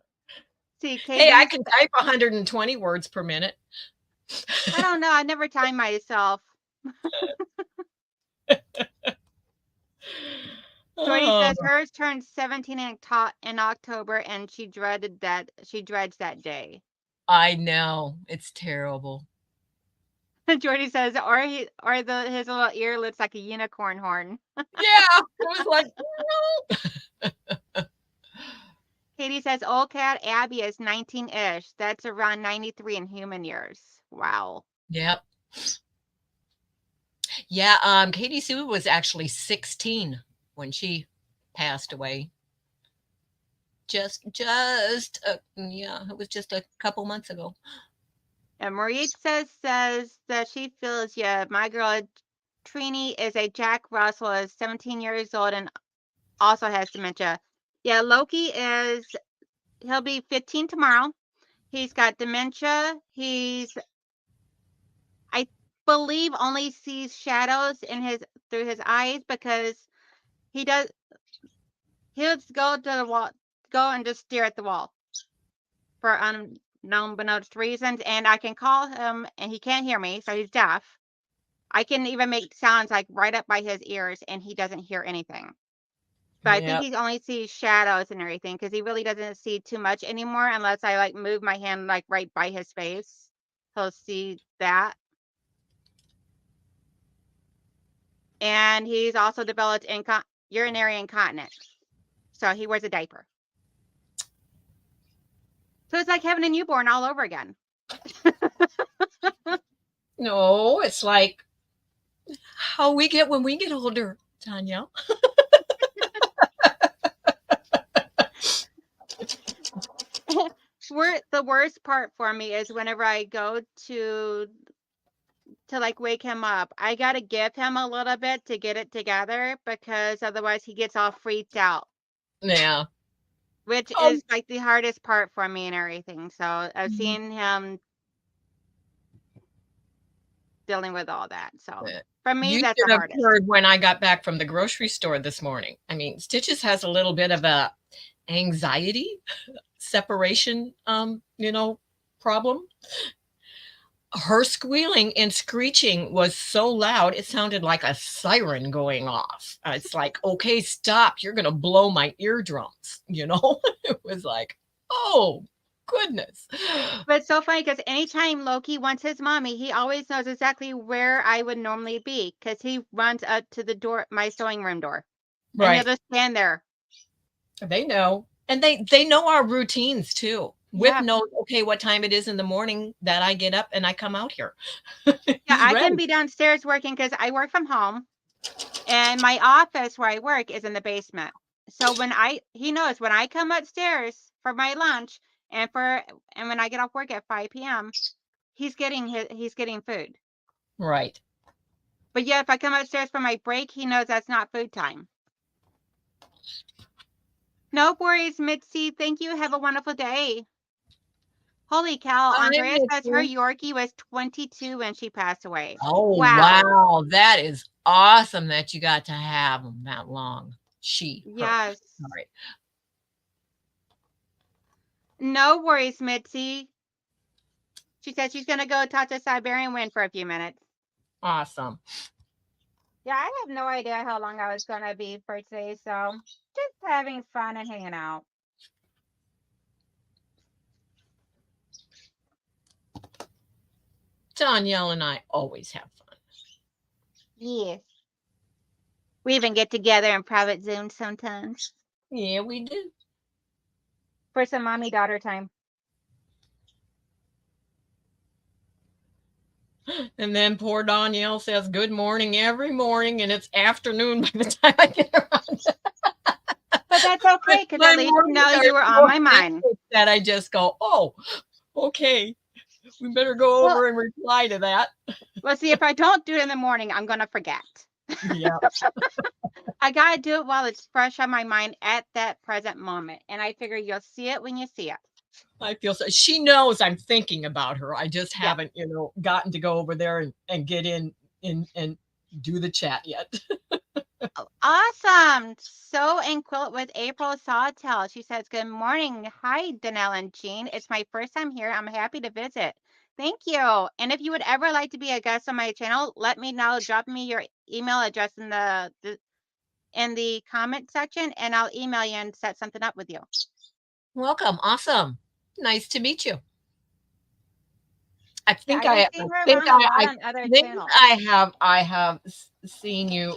See, Hey, I Katie's. can type 120 words per minute. I don't know. I never time myself. Jordy Oh, says hers turned 17 in October, and she dreaded that. She dreads that day. I know. It's terrible. Jordy says, his little ear looks like a unicorn horn. Yeah, it was like, Katie says, old cat Abby is 19-ish. That's around 93 in human years. Wow. yep. Yeah, Katie Sue was actually 16 when she passed away. Yeah, it was just a couple months ago. And Marie says that she feels, yeah, my girl Trini is a Jack Russell, is 17 years old and also has dementia. Yeah, he'll be 15 tomorrow. He's got dementia. I believe, only sees shadows through his eyes because he does, he'll just go to the wall, go and just stare at the wall for unbeknownst reasons. And I can call him and he can't hear me, so he's deaf. I can even make sounds like right up by his ears and he doesn't hear anything. But I think Yep. he only sees shadows and everything because he really doesn't see too much anymore unless I like move my hand like right by his face. He'll see that. And he's also developed urinary incontinence. So he wears a diaper. So it's like having a newborn all over again. No, it's like how we get when we get older, Tanya. The worst part for me is whenever I go to like wake him up, I got to give him a little bit to get it together because otherwise he gets all freaked out, Yeah. which Um, is like the hardest part for me and everything. So I've seen him dealing with all that. So for me, you that's the should have hardest. heard when I got back from the grocery store this morning. I mean, Stitches has a little bit of a anxiety separation, problem. Her squealing and screeching was so loud, it sounded like a siren going off. It's like, okay, stop. You're going to blow my eardrums. It was like, oh, goodness. But it's so funny because anytime Loki wants his mommy, he always knows exactly where I would normally be because he runs up to the door, my sewing room door, and he'll Right. just stand there. They know. And they know our routines too. Whip Yeah. knows, okay, what time it is in the morning that I get up and I come out here. Yeah, He's I can ready. be downstairs working because I work from home and my office where I work is in the basement. So he knows when I come upstairs for my lunch and when I get off work at 5 p.m., he's getting food. Right. But yeah, if I come upstairs for my break, he knows that's not food time. No worries, Mitzi. Thank you. Have a wonderful day. Holy cow. I Andrea miss says her you. Yorkie was 22 when she passed away. Oh, Wow. wow. That is awesome that you got to have them that long. Her. Yes. Sorry. No worries, Mitzi. She said she's going to go talk to Siberian Wind for a few minutes. Awesome. Yeah, I have no idea how long I was going to be for today, so just having fun and hanging out. Danielle and I always have fun. Yes. We even get together in private Zoom sometimes Yeah, we do. for some mommy-daughter time. And then poor Danielle says good morning every morning, and it's afternoon by the time I get around. But that's okay, because My at least you mornings know are you were on so my mind. hectic that I just go, oh, okay. We better go Well, over and reply to that. see, if I don't do it in the morning, I'm going to forget. Yeah. I got to do it while it's fresh on my mind at that present moment. And I figure you'll see it when you see it. I feel so. She knows I'm thinking about her. I just Yeah. haven't, gotten to go over there and get in and do the chat yet. Awesome. Sew and quilt with April Sawtell. She says, good morning. Hi, Danelle and Jean. It's my first time here. I'm happy to visit. Thank you. And if you would ever like to be a guest on my channel, let me know. Drop me your email address in the comment section, and I'll email you and set something up with you. Welcome. Awesome. Nice to meet you. I Yeah, think I I see her think around a lot I on other think channels. I have seen you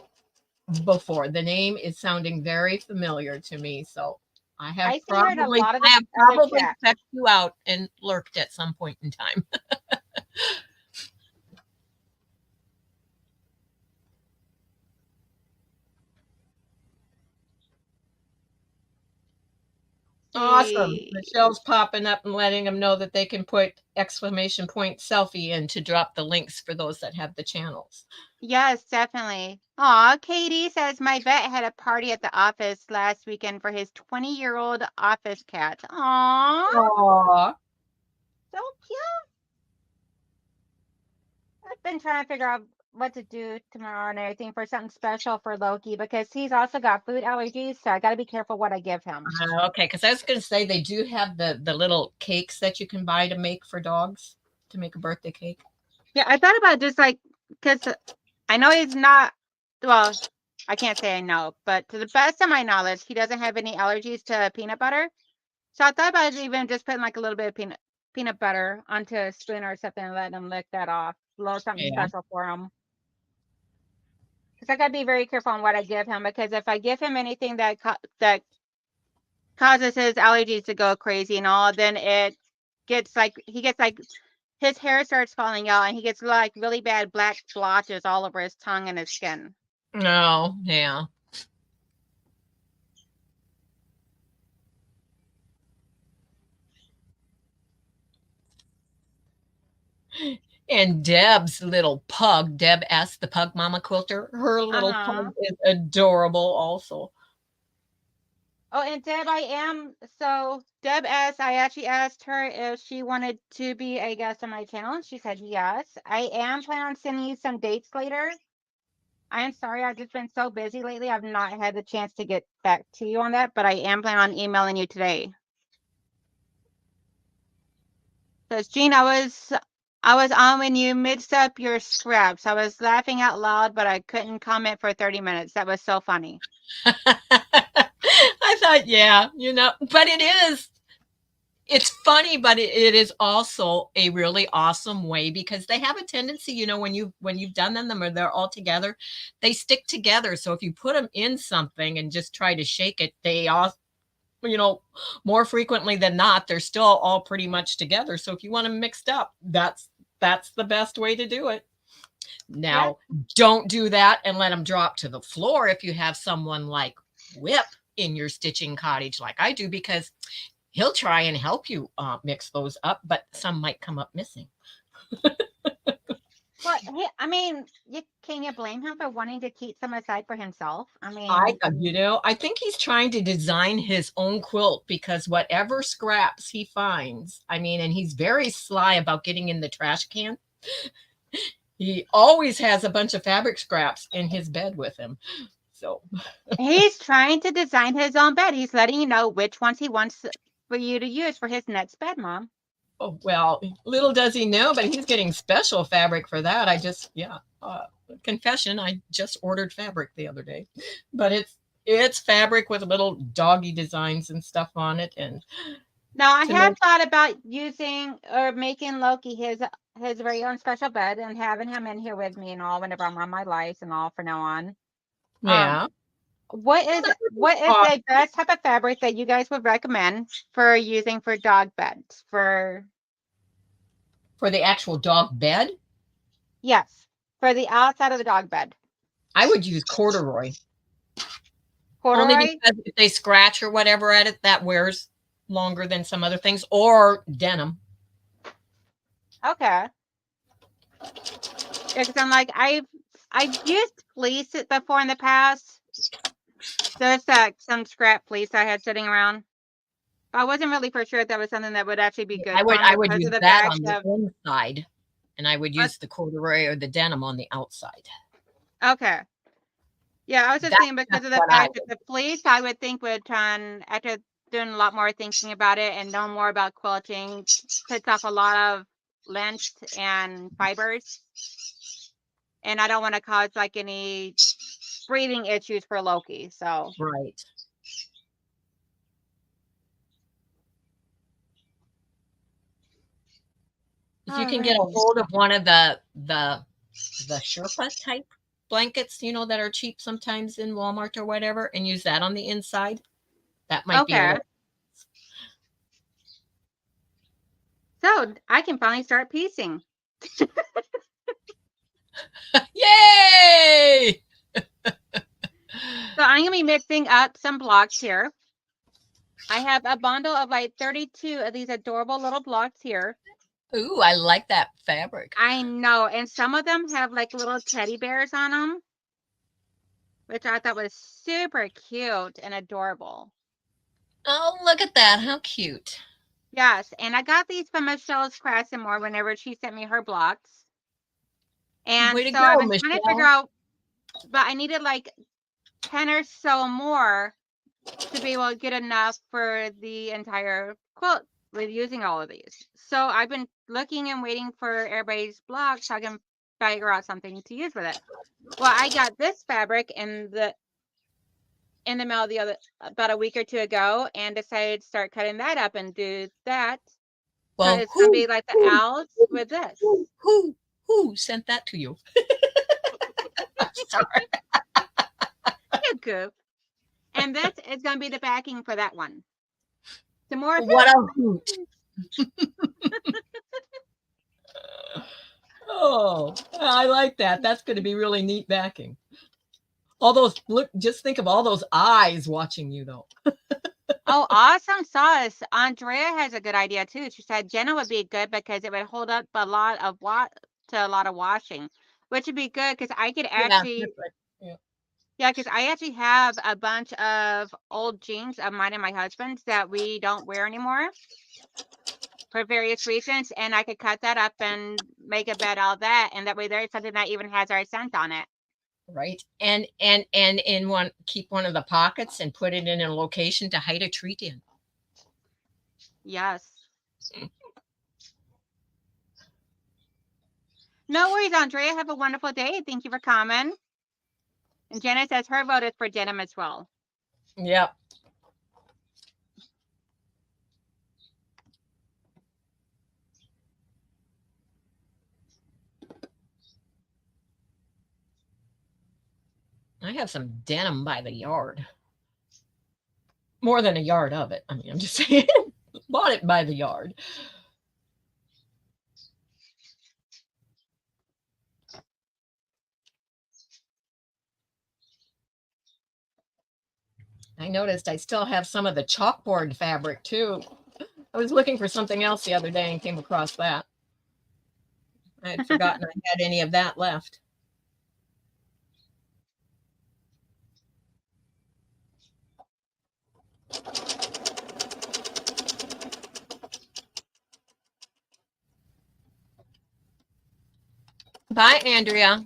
before. The name is sounding very familiar to me, so I see her in a lot of I the have other probably chats. checked you out and lurked at some point in time. Awesome. See. Michelle's popping up and letting them know that they can put exclamation point selfie in to drop the links for those that have the channels. Yes, definitely. Aw, Katie says my vet had a party at the office last weekend for his 20-year-old office cat. Aw, Aw. so cute. I've been trying to figure out what to do tomorrow and everything for something special for Loki because he's also got food allergies, so I got to be careful what I give him. Okay, because I was going to say they do have the little cakes that you can buy to make for dogs to make a birthday cake. Yeah, I thought about just like, because I know he's not, well, I can't say I know, but to the best of my knowledge, he doesn't have any allergies to peanut butter. So I thought about even just putting like a little bit of peanut butter onto a spoon or something and letting him lick that off. A little something Yeah. special for him. Because I gotta be very careful on what I give him because if I give him anything that causes his allergies to go crazy and all, then it gets like he gets like his hair starts falling out and he gets like really bad black blotches all over his tongue and his skin. No, yeah. And Deb's little pug, Deb asked the pug mama quilter, her little Uh-huh. pug is adorable also. Oh, and Deb, Deb asked, I actually asked her if she wanted to be a guest on my channel, and she said yes. I am planning on sending you some dates later. I am sorry, I've just been so busy lately. I've not had the chance to get back to you on that, but I am planning on emailing you today. Because Jean, I was on when you mixed up your scraps. I was laughing out loud, but I couldn't comment for 30 minutes. That was so funny. I thought, yeah, but it's funny, but it is also a really awesome way because they have a tendency, when you've done them or they're all together, they stick together. So if you put them in something and just try to shake it, they all, more frequently than not, they're still all pretty much together. So if you want them mixed up, that's the best way to do it. Yeah. Now, don't do that and let them drop to the floor if you have someone like Whip in your stitching cottage like I do, because he'll try and help you mix those up, but some might come up missing. Well, I mean, can you blame him for wanting to keep some aside for himself? I I, mean, I think he's trying to design his own quilt because whatever scraps he finds, and he's very sly about getting in the trash can. He always has a bunch of fabric scraps in his bed with him. So he's trying to design his own bed. He's letting you know which ones he wants for you to use for his next bed, Mom. oh, well, little does he know, but he's getting special fabric for that. Confession, I just ordered fabric the other day, but it's fabric with little doggy designs and stuff on it, and Now, I to have make thought about using or making Loki his very own special bed and having him in here with me and all whenever I'm on my lives and all for now on. Um, yeah, what is uh, the best type of fabric that you guys would recommend for using for dog beds? for the actual dog bed, Yes, for the outside of the dog bed. I would use corduroy, only Corduroy? because if they scratch or whatever at it, that wears longer than some other things, or denim. Okay. Yeah, because I'm like, I've used fleece before in the past. There's some scrap fleece I had sitting around. I wasn't really for sure if that was something that would actually be good for him I would because of use the that fact on the of inside, and I would use the corduroy or the denim on the outside. okay. Yeah, I was just thinking because That's of the what I fact that the fleece I would think would turn after doing a lot more thinking about it and know more about quilting, cuts off a lot of length and fibers. And I don't want to cause like any breathing issues for Loki. So right. If you All can get a right. hold of one of the Sherpa type blankets, you know, that are cheap sometimes in Walmart or whatever, and use that on the inside, that might be a Okay. little. So I can finally start piecing. Yay! So I'm gonna be mixing up some blocks here. I have a bundle of like 32 of these adorable little blocks here. Ooh, I like that fabric. I know, and some of them have like little teddy bears on them, which I thought was super cute and adorable. Oh, look at that. How cute. Yes, and I got these from Michelle's Crafts and More whenever she sent me her blocks. And Way to so I've go, been trying to figure Michelle. out, but I needed like 10 or so more to be able to get enough for the entire quilt with using all of these. So I've been looking and waiting for everybody's blocks so I can figure out something to use with it. Well, I got this fabric in the mail the other about a week or two ago and decided to start cutting that up and do that. So Well, it's gonna be like the owls with this. who sent that to you? Sorry. You goof. And this is gonna be the backing for that one. Some more What a hoot. Oh, I like that. That's going to be really neat backing. All those, look, just think of all those eyes watching you, though. Oh, awesome sauce. Andrea has a good idea too. She said Jenna would be good because it would hold up a lot of to a lot of washing, which would be good because I could Yeah, actually, that's right. Yeah. yeah, because I actually have a bunch of old jeans of mine and my husband's that we don't wear anymore for various reasons, and I could cut that up and make a bed out of that, and that way there's something that even has our scent on it. Right. And in one, keep one of the pockets and put it in a location to hide a treat in. Yes. No worries, Andrea. Have a wonderful day. Thank you for coming. And Jenna says her vote is for denim as well. Yep. I have some denim by the yard. More than a yard of it. I mean, I'm just saying, bought it by the yard. I noticed I still have some of the chalkboard fabric too. I was looking for something else the other day and came across that. I had forgotten I had any of that left. Bye, Andrea.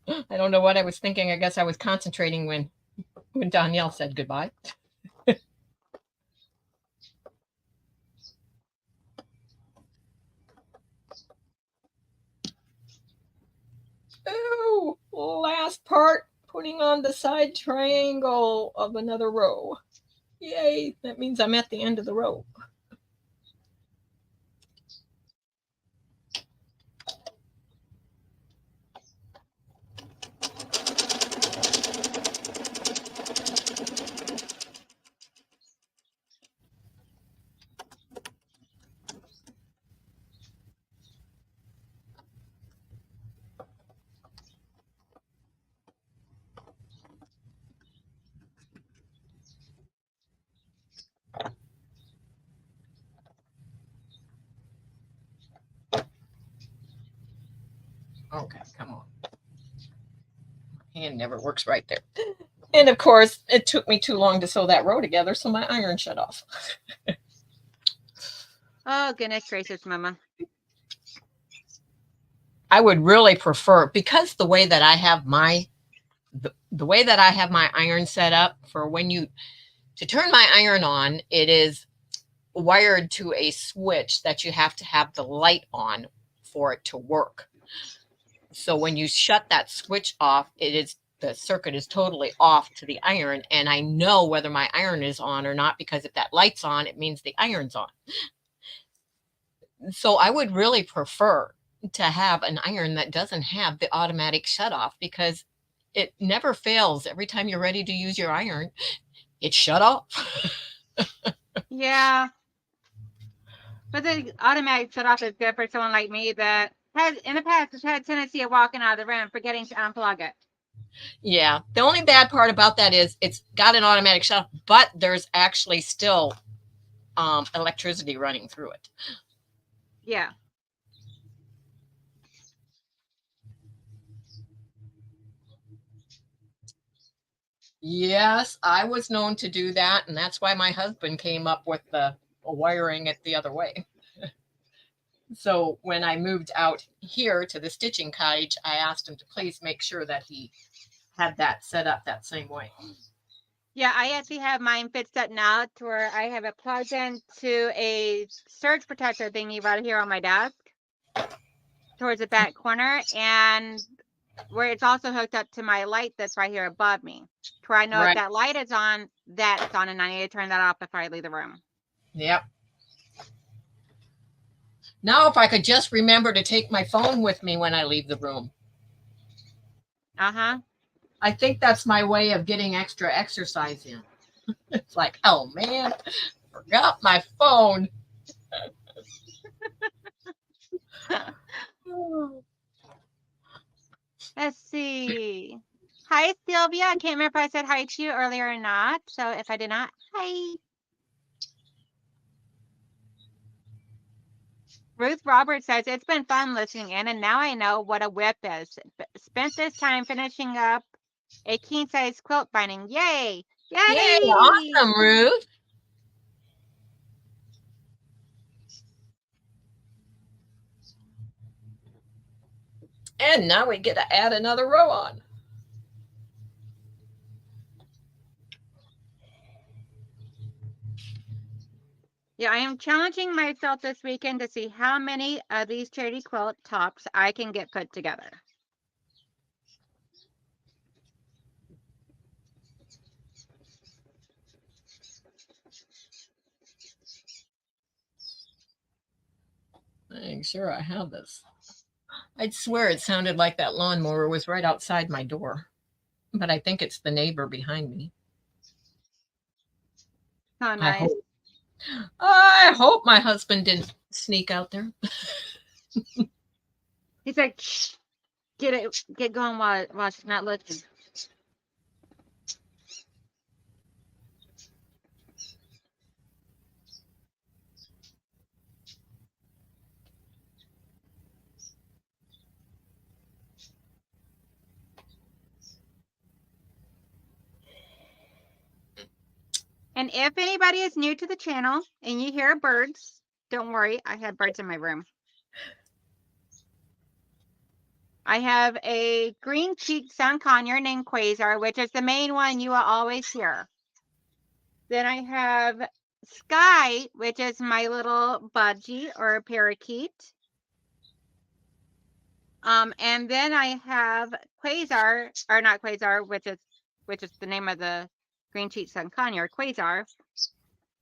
I don't know what I was thinking. I guess I was concentrating when Danielle said goodbye. Oh, last part, putting on the side triangle of another row. Yay, that means I'm at the end of the row. Okay, come on. My hand never works right there. And of course, it took me too long to sew that row together, so my iron shut off. Oh, goodness gracious, Mama. I would really prefer, because the way that I have the way that I have my iron set up, for when you to turn my iron on, it is wired to a switch that you have to have the light on for it to work. So when you shut that switch off, it is the circuit is totally off to the iron, and I know whether my iron is on or not, because if that light's on, it means the iron's on. So I would really prefer to have an iron that doesn't have the automatic shut off, because it never fails. Every time you're ready to use your iron, it's shut off. Yeah. But the automatic shut off is good for someone like me that has, in the past, has had a tendency of walking out of the room, forgetting to unplug it. Yeah. The only bad part about that is it's got an automatic shut off, but there's actually still electricity running through it. Yeah. Yes, I was known to do that, and that's why my husband came up with the wiring it the other way. So when I moved out here to the stitching cottage, I asked him to please make sure that he had that set up that same way. Yeah, I actually have mine fixed up now to where I have it plugged into a surge protector thingy right here on my desk towards the back corner, and where it's also hooked up to my light that's right here above me, to where I know if Right. that light is on, that's on, and I need to turn that off before I leave the room. Yep. Now, if I could just remember to take my phone with me when I leave the room. Uh-huh. I think that's my way of getting extra exercise in. It's like, oh man, forgot my phone. Let's see. Hi, Sylvia. I can't remember if I said hi to you earlier or not. So if I did not, hi. Ruth Roberts says, it's been fun listening in, and now I know what a whip is. Spent this time finishing up a king-size quilt binding. Yay! Yay, Yay! awesome, Ruth. And now we get to add another row on. Yeah, I am challenging myself this weekend to see how many of these charity quilt tops I can get put together. I'm sure I have this. I'd swear it sounded like that lawnmower was right outside my door, but I think it's the neighbor behind me. Oh, I nice. hope. I hope my husband didn't sneak out there. He's like, shh, get going while she's not looking. And if anybody is new to the channel and you hear birds, don't worry, I have birds in my room. I have a green-cheeked sun conure named Quasar, which is the main one you will always hear. Then I have Sky, which is my little budgie or parakeet. And then I have Quasar, or not Quasar, which is the name of the green-cheeked sun conure, Quasar.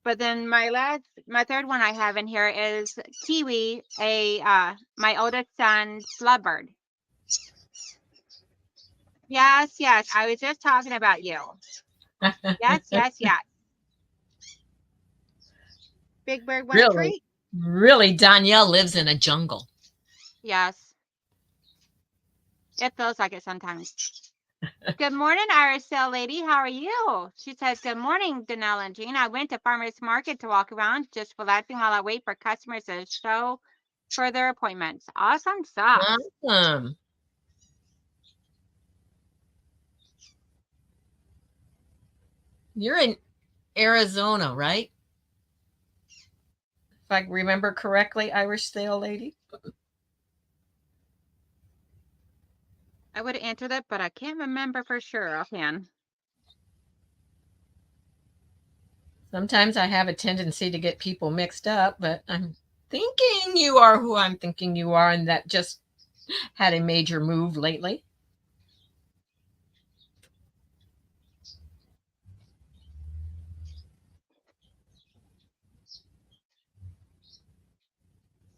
But then my third one I have in here is Kiwi, my oldest son's lovebird. Yes, yes, I was just talking about you. Yes, yes, yes. Big Bird want a Really, treat? really, Danielle lives in a jungle. Yes. It feels like it sometimes. Good morning, Aracel lady. How are you? She says, good morning, Donnell and Jean. I went to farmer's market to walk around, just relaxing while I wait for customers to show for their appointments. Awesome stuff. Awesome. You're in Arizona, right? If I remember correctly, Irish Stale Lady. I would have answered that, but I can't remember for sure offhand. Sometimes I have a tendency to get people mixed up, but I'm thinking you are who I'm thinking you are, and that just had a major move lately.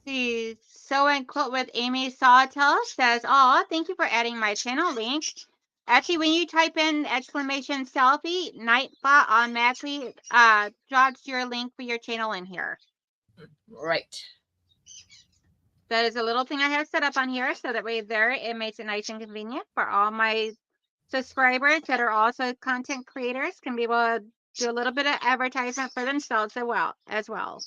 See, Sew and Quilt with Amy Sawtell says, "Oh, thank you for adding my channel link." Actually, when you type in exclamation selfie, Nightbot automatically drops your link for your channel in here. Right. That is a little thing I have set up on here, so that way there it makes it nice and convenient for all my subscribers that are also content creators can be able to do a little bit of advertisement for themselves as well.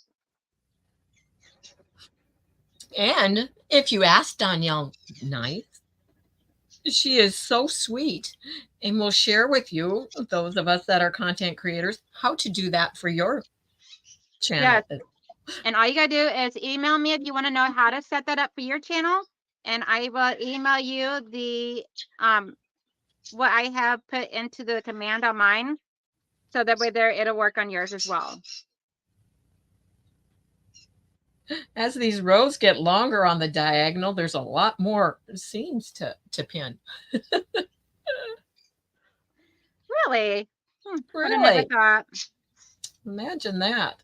And if you ask Donnell Knight, she is so sweet and will share with you, those of us that are content creators, how to do that for your Yes. channel. And all you gotta do is email me if you want to know how to set that up for your channel. And I will email you the what I have put into the command on mine. So that way there it'll work on yours as well. As these rows get longer on the diagonal, there's a lot more seams to pin. Really? Would have never Really? thought. Imagine that.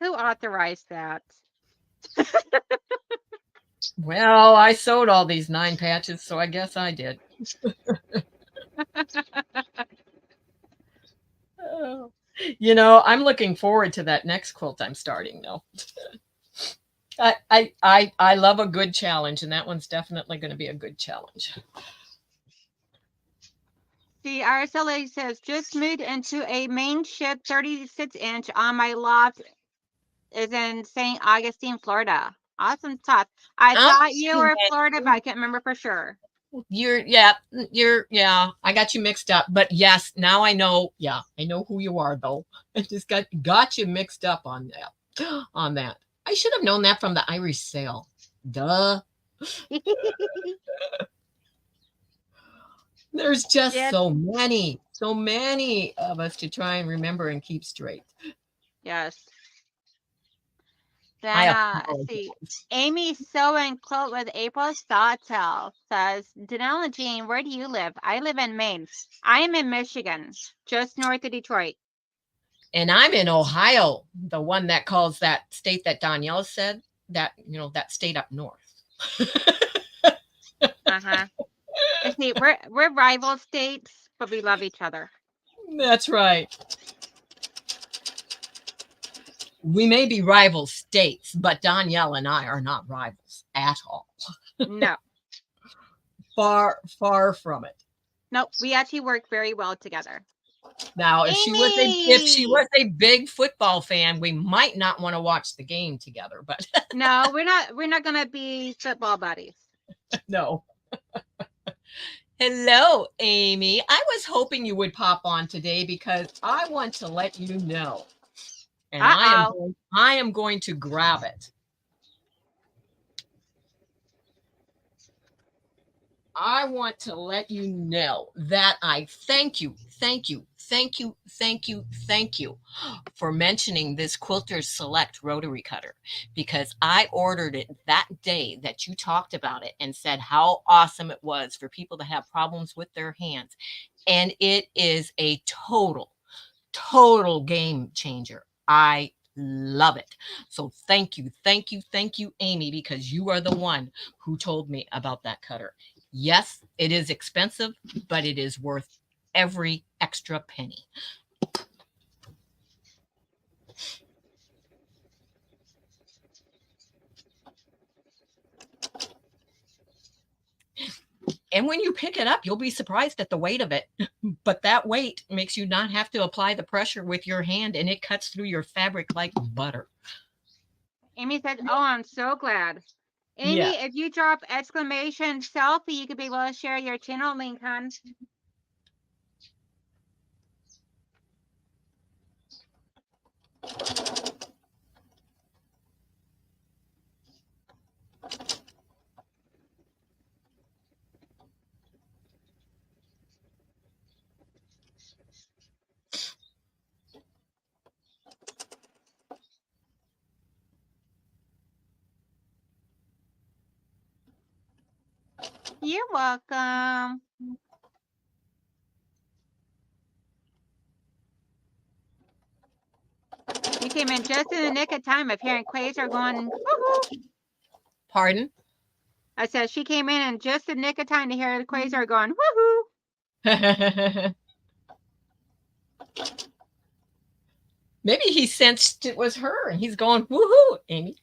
Who authorized that? Well, I sewed all these 9 patches, so I guess I did. Oh. You know, I'm looking forward to that next quilt I'm starting, though. I love a good challenge, and that one's definitely going to be a good challenge. See, Araceli says, just moved into a main ship 36-inch on my loft is in St. Augustine, Florida. Awesome stuff. I thought you were Florida, but I can't remember for sure. Yeah, I got you mixed up, but yes, now I know. Yeah, I know who you are, though. I just got you mixed up on that. I should have known that from the Irish sale. Duh. There's just so many of us to try and remember and keep straight. Yes. Then let's see. Amy Sew and Quilt with April Sawtell says, Danelle and Jean, where do you live? I live in Maine. I am in Michigan, just north of Detroit. And I'm in Ohio, the one that calls that state that Donnell said, that, you know, that state up north. Uh-huh. See, we're rival states, but we love each other. That's right. We may be rival states, but Donnell and I are not rivals at all. No. Far, far from it. Nope, we actually work very well together. Now, if she was a big football fan, we might not want to watch the game together, but no, we're not gonna be football buddies. No. Hello, Amy. I was hoping you would pop on today because I want to let you know. And I am going to grab it. I want to let you know that I thank you for mentioning this Quilters Select rotary cutter, because I ordered it that day that you talked about it and said how awesome it was for people that have problems with their hands. And it is a total game changer. I love it. So thank you, Amy, because you are the one who told me about that cutter. Yes, it is expensive, but it is worth every extra penny. And when you pick it up, you'll be surprised at the weight of it. But that weight makes you not have to apply the pressure with your hand, and it cuts through your fabric like butter. Amy said, oh, I'm so glad. Amy, if you drop exclamation selfie, you could be able to share your channel link, hon. You're welcome. You came in just in the nick of time of hearing Quasar going, woohoo. Pardon? I said she came in just the nick of time to hear the Quasar going, woohoo. Maybe he sensed it was her and he's going, woohoo, Amy.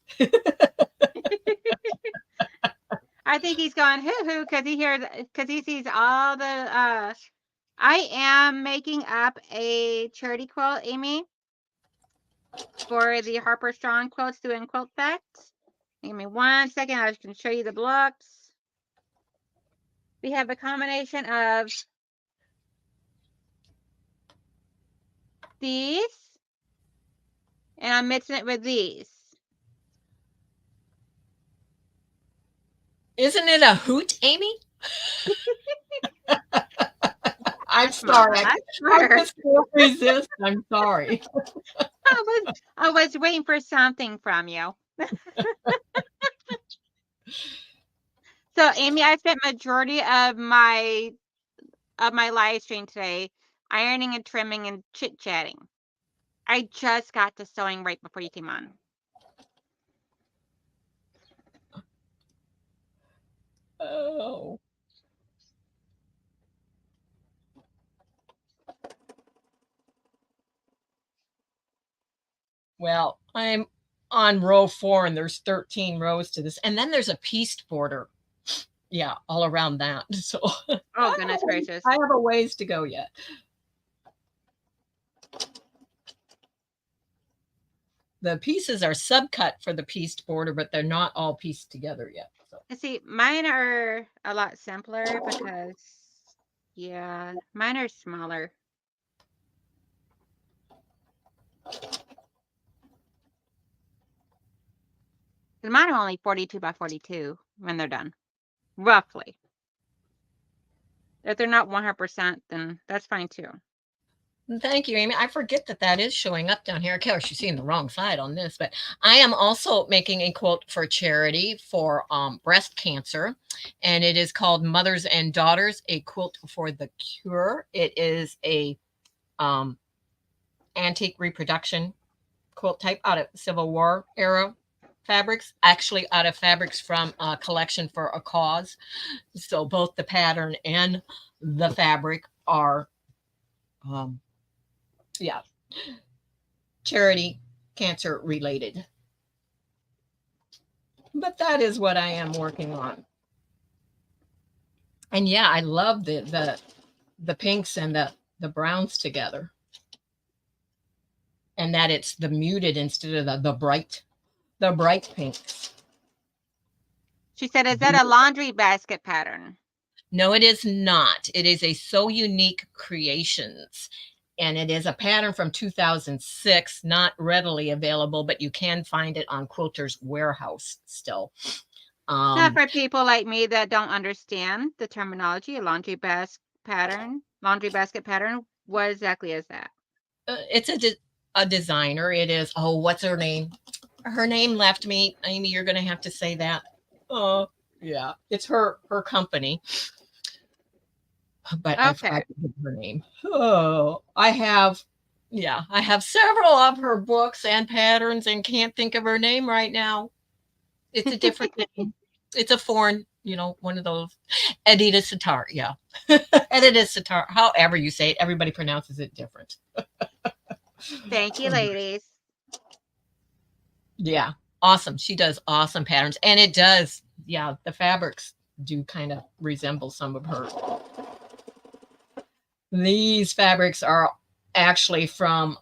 I think he's going hoo-hoo because he sees all the, I am making up a charity quilt, Amy, for the Harper Strong quilts doing quilt facts. Give me 1 second. I can show you the blocks. We have a combination of these, and I'm mixing it with these. Isn't it a hoot, Amy? I'm sorry. I just can't resist. I'm sorry. I was waiting for something from you. So, Amy, I spent majority of my live stream today ironing and trimming and chit-chatting. I just got to sewing right before you came on. Oh. Well, I'm on row 4 and there's 13 rows to this. And then there's a pieced border. Yeah, all around that. So oh, goodness gracious. I have a ways to go yet. The pieces are subcut for the pieced border, but they're not all pieced together yet. So. See, mine are a lot simpler because, yeah, mine are smaller. Mine are only 42 by 42 when they're done, roughly. If they're not 100%, then that's fine too. Thank you, Amy. I forget that is showing up down here. Of course, you're seeing the wrong side on this, but I am also making a quilt for charity for breast cancer, and it is called Mothers and Daughters, a quilt for the cure. It is a antique reproduction quilt type out of Civil War era fabrics, actually out of fabrics from a collection for a cause. So both the pattern and the fabric are yeah, charity cancer related. But that is what I am working on. And yeah, I love the pinks and the browns together. And that it's the muted instead of the bright pinks. She said, is that a laundry basket pattern? No, it is not. It is a So Unique Creations. And it is a pattern from 2006, not readily available, but you can find it on Quilter's Warehouse still. Not for people like me that don't understand the terminology. A laundry basket pattern. What exactly is that? It's a designer. It is, oh, what's her name? Her name left me. Amy, you're going to have to say that. Oh, yeah. It's her company. But okay. I forgot to give her name. Oh, I have several of her books and patterns and can't think of her name right now. It's a different name. It's a foreign, one of those. Edita Sitar, yeah. Edita Sitar, however you say it, everybody pronounces it different. Thank you, ladies. Yeah, awesome. She does awesome patterns. And it does, yeah, the fabrics do kind of resemble some of her. These fabrics are actually from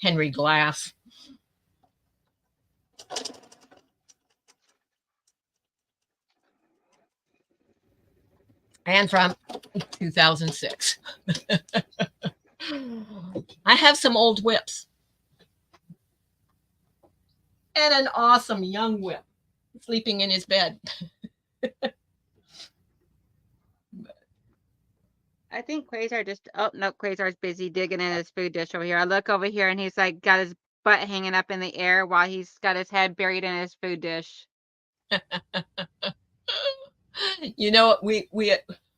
Henry Glass. And from 2006. I have some old whips. And an awesome young whip sleeping in his bed. I think Quasar Quasar's busy digging in his food dish over here. I look over here and he's like got his butt hanging up in the air while he's got his head buried in his food dish.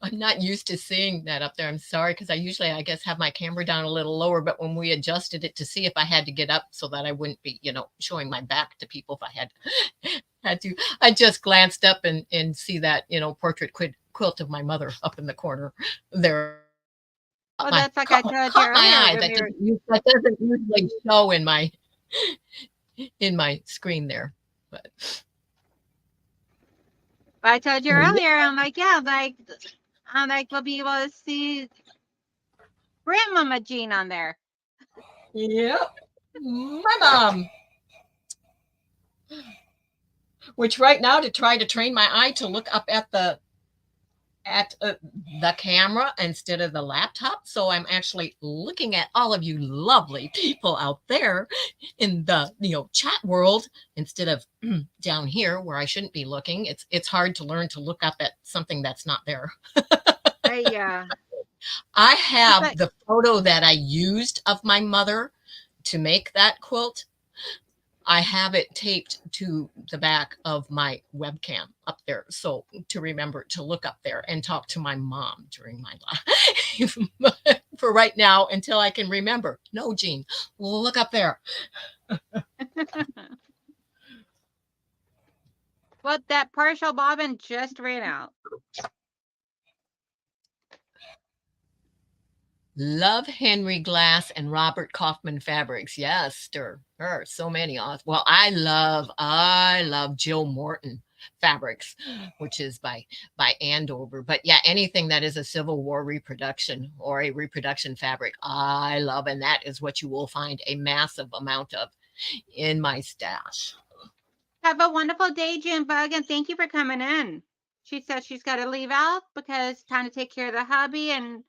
I'm not used to seeing that up there. I'm sorry, because I usually, I guess, have my camera down a little lower. But when we adjusted it to see if I had to get up so that I wouldn't be, showing my back to people if I had to, I just glanced up and see that, portrait quilt of my mother up in the corner there. Well, My that's like I caught, told you caught my earlier eye. when we were. That doesn't usually show in my screen there. But I told you oh, yeah. earlier. I'm like, yeah, we'll be able to see Grandmama Jean on there. Yep. My mom. Which right now, to try to train my eye to look up at the camera instead of the laptop. So I'm actually looking at all of you lovely people out there in the chat world instead of down here where I shouldn't be looking. It's hard to learn to look up at something that's not there. Yeah. I It's have like, the photo that I used of my mother to make that quilt. I have it taped to the back of my webcam up there. So to remember to look up there and talk to my mom during my life. For right now, until I can remember. No, Jean, look up there. well, that partial bobbin just ran out. Love Henry Glass and Robert Kaufman fabrics. Yes, there are so many. Well, I love Jill Morton fabrics, which is by Andover. But yeah, anything that is a Civil War reproduction or a reproduction fabric, I love, and that is what you will find a massive amount of in my stash. Have a wonderful day, Junebug, and thank you for coming in. She said she's got to leave out because it's time to take care of the hubby and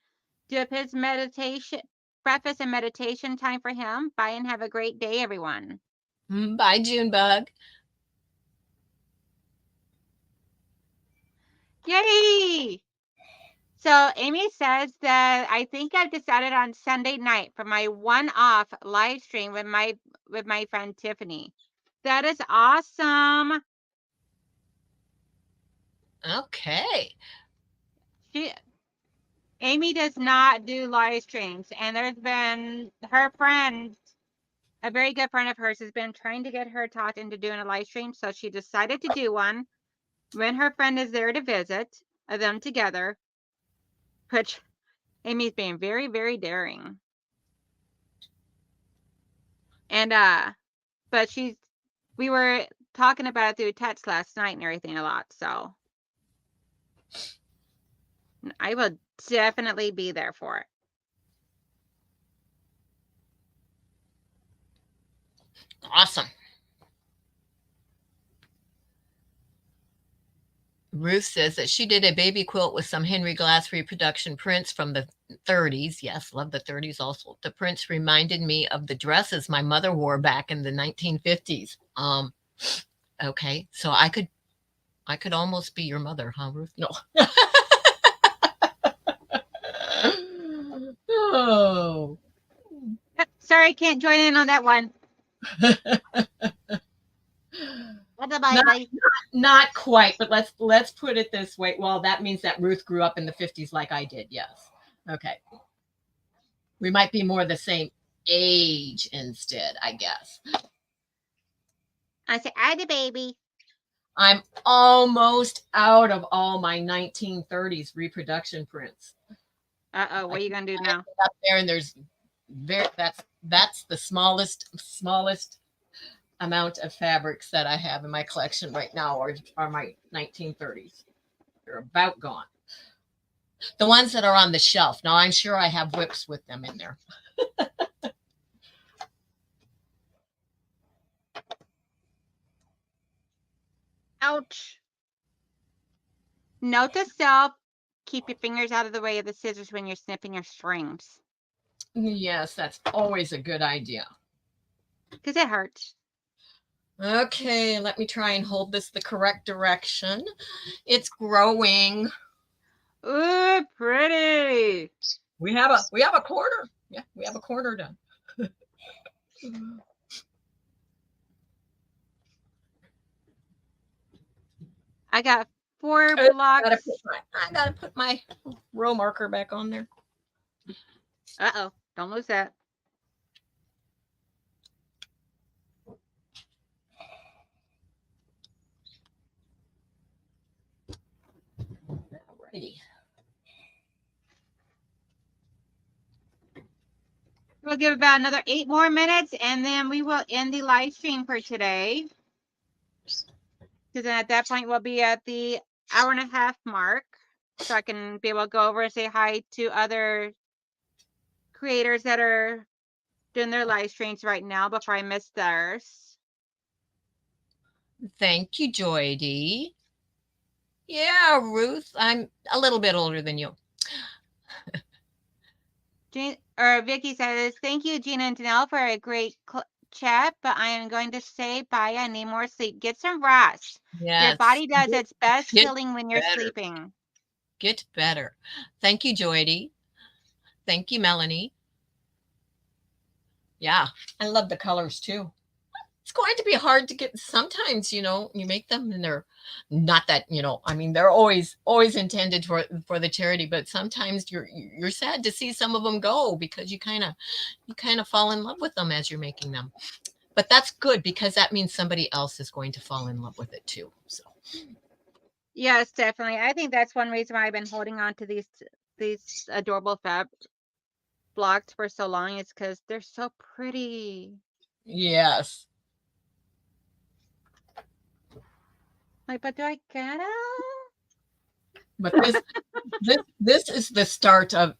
do up his meditation, breakfast and meditation time for him. Bye and have a great day, everyone. Bye, Junebug. Yay! So Amy says that I think I've decided on Sunday night for my one-off live stream with my friend Tiffany. That is awesome. Okay. Amy does not do live streams, and there's been her friend, a very good friend of hers, has been trying to get her talked into doing a live stream, so she decided to do one when her friend is there to visit them together, which Amy's being very, very daring. And but we were talking about it through text last night and everything a lot, so I will definitely be there for it. Awesome. Ruth says that she did a baby quilt with some Henry Glass reproduction prints from the 30s. Yes, love the 30s also. The prints reminded me of the dresses my mother wore back in the 1950s. Okay, so I could almost be your mother, huh, Ruth? No. Oh. Sorry, I can't join in on that one. Not quite, but let's put it this way. Well, that means that Ruth grew up in the 50s like I did. Yes. Okay. We might be more the same age instead, I guess. I say, I the baby. I'm almost out of all my 1930s reproduction prints. Uh-oh, what are you gonna do now? Up there, and there's that's the smallest amount of fabrics that I have in my collection right now are my 1930s. They're about gone. The ones that are on the shelf. Now I'm sure I have whips with them in there. Ouch. Note to self, keep your fingers out of the way of the scissors when you're snipping your strings. Yes, that's always a good idea. Because it hurts. Okay, let me try and hold this the correct direction. It's growing. Ooh, pretty. We have a quarter. Yeah, we have a quarter done. I got 4 I blocks. gotta put my row marker back on there. Uh-oh, don't lose that. Alrighty. We'll give about another 8 more minutes, and then we will end the live stream for today. Because then at that point, we'll be at the hour-and-a-half mark. So I can be able to go over and say hi to other creators that are doing their live streams right now before I miss theirs. Thank you, Joy D. Yeah, Ruth, I'm a little bit older than you. Vicky says, thank you, Gina and Danelle, for a great chat, but I am going to say bye. I need more sleep. Get some rest. Yes. Your body does its best healing when you're better. sleeping. Get better. Thank you, Joy D. Thank you, Melanie. Yeah, I love the colors too. It's going to be hard to get. Sometimes, you know, you make them and they're not that, you know, I mean, they're always intended for the charity, but sometimes you're sad to see some of them go because you kind of fall in love with them as you're making them. But that's good because that means somebody else is going to fall in love with it too. So yes, definitely. I think that's one reason why I've been holding on to these adorable fab blocks for so long, is because they're so pretty. yes. Like, but do I get them? But this is the start of,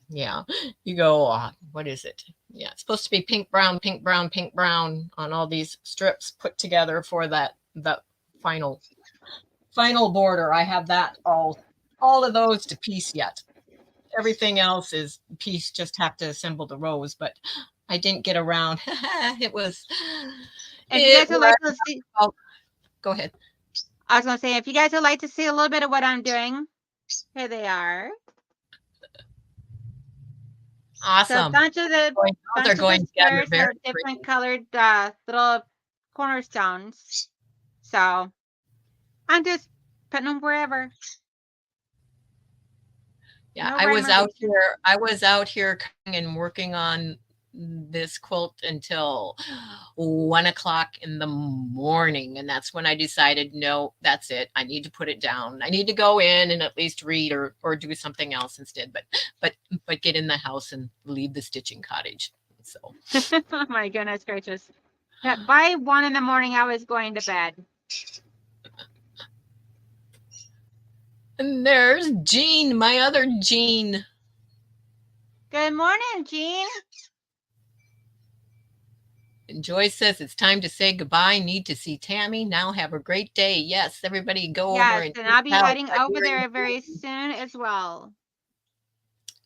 yeah, you go, what is it? Yeah, it's supposed to be pink, brown, pink, brown, pink, brown on all these strips put together for the final border. I have that all of those to piece yet. Everything else is piece, just have to assemble the rows, but I didn't get around. It was. If you guys would like to see, go ahead. I was going to say, if you guys would like to see a little bit of what I'm doing, here they are. Awesome. So a bunch of the squares have different colored little cornerstones. So I'm just putting them wherever. Yeah, no, I was out here and working on this quilt until 1 o'clock in the morning, and that's when I decided, no, that's it. I need to put it down. I need to go in and at least read or do something else instead. But get in the house and leave the stitching cottage. So. Oh my goodness gracious! By 1 in the morning, I was going to bed. And there's Jean, my other Jean. Good morning, Jean. And Joyce says it's time to say goodbye. Need to see Tammy. Now have a great day. Yes, everybody go over. Yes, and I'll be heading over there very soon as well.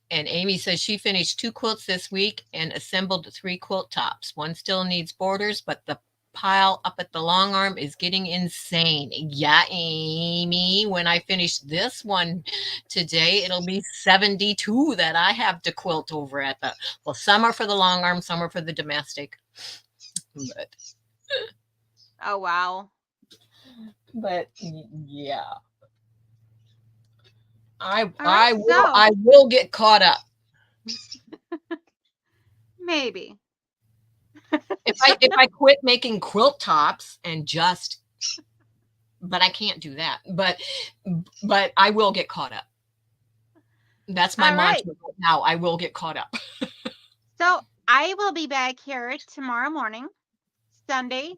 And Amy says she finished 2 quilts this week and assembled 3 quilt tops. One still needs borders, but the pile up at the long arm is getting insane. Yeah, Amy, when I finish this one today, it'll be 72 that I have to quilt over at the, well, some are for the long arm, some are for the domestic. But oh wow. But yeah. I will get caught up. Maybe. if I quit making quilt tops and just, but I can't do that. But I will get caught up. That's my mantra right now. I will get caught up. So I will be back here tomorrow morning, Sunday,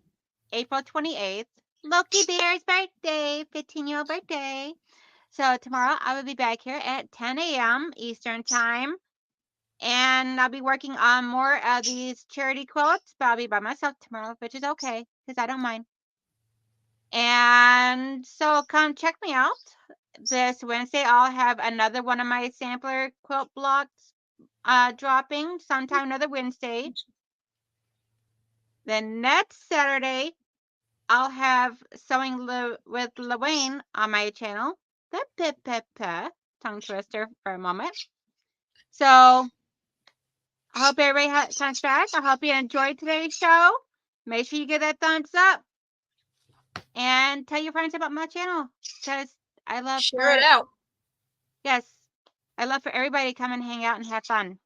April 28th, Loki Bear's birthday, 15-year-old birthday. So tomorrow I will be back here at 10 a.m. Eastern time. And I'll be working on more of these charity quilts, but I'll be by myself tomorrow, which is okay, because I don't mind. And so come check me out. This Wednesday, I'll have another one of my sampler quilt blocks dropping sometime another Wednesday. Then next Saturday, I'll have Sewing with Lewayne on my channel. Tongue twister for a moment. So I hope everybody comes back. I hope you enjoyed today's show. Make sure you give that thumbs up and tell your friends about my channel, because I love Share it for, out. yes, I love for everybody to come and hang out and have fun.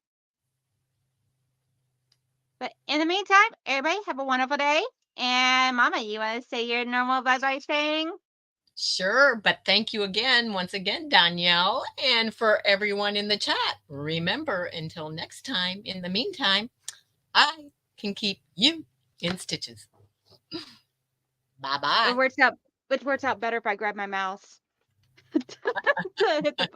But in the meantime, everybody have a wonderful day. And Mama, you want to say your normal bye-bye thing? Sure, but thank you again, once again, Danielle, and for everyone in the chat. Remember, until next time, in the meantime, I can keep you in stitches. It Bye-bye. works out. Which works out better if I grab my mouse. Hit the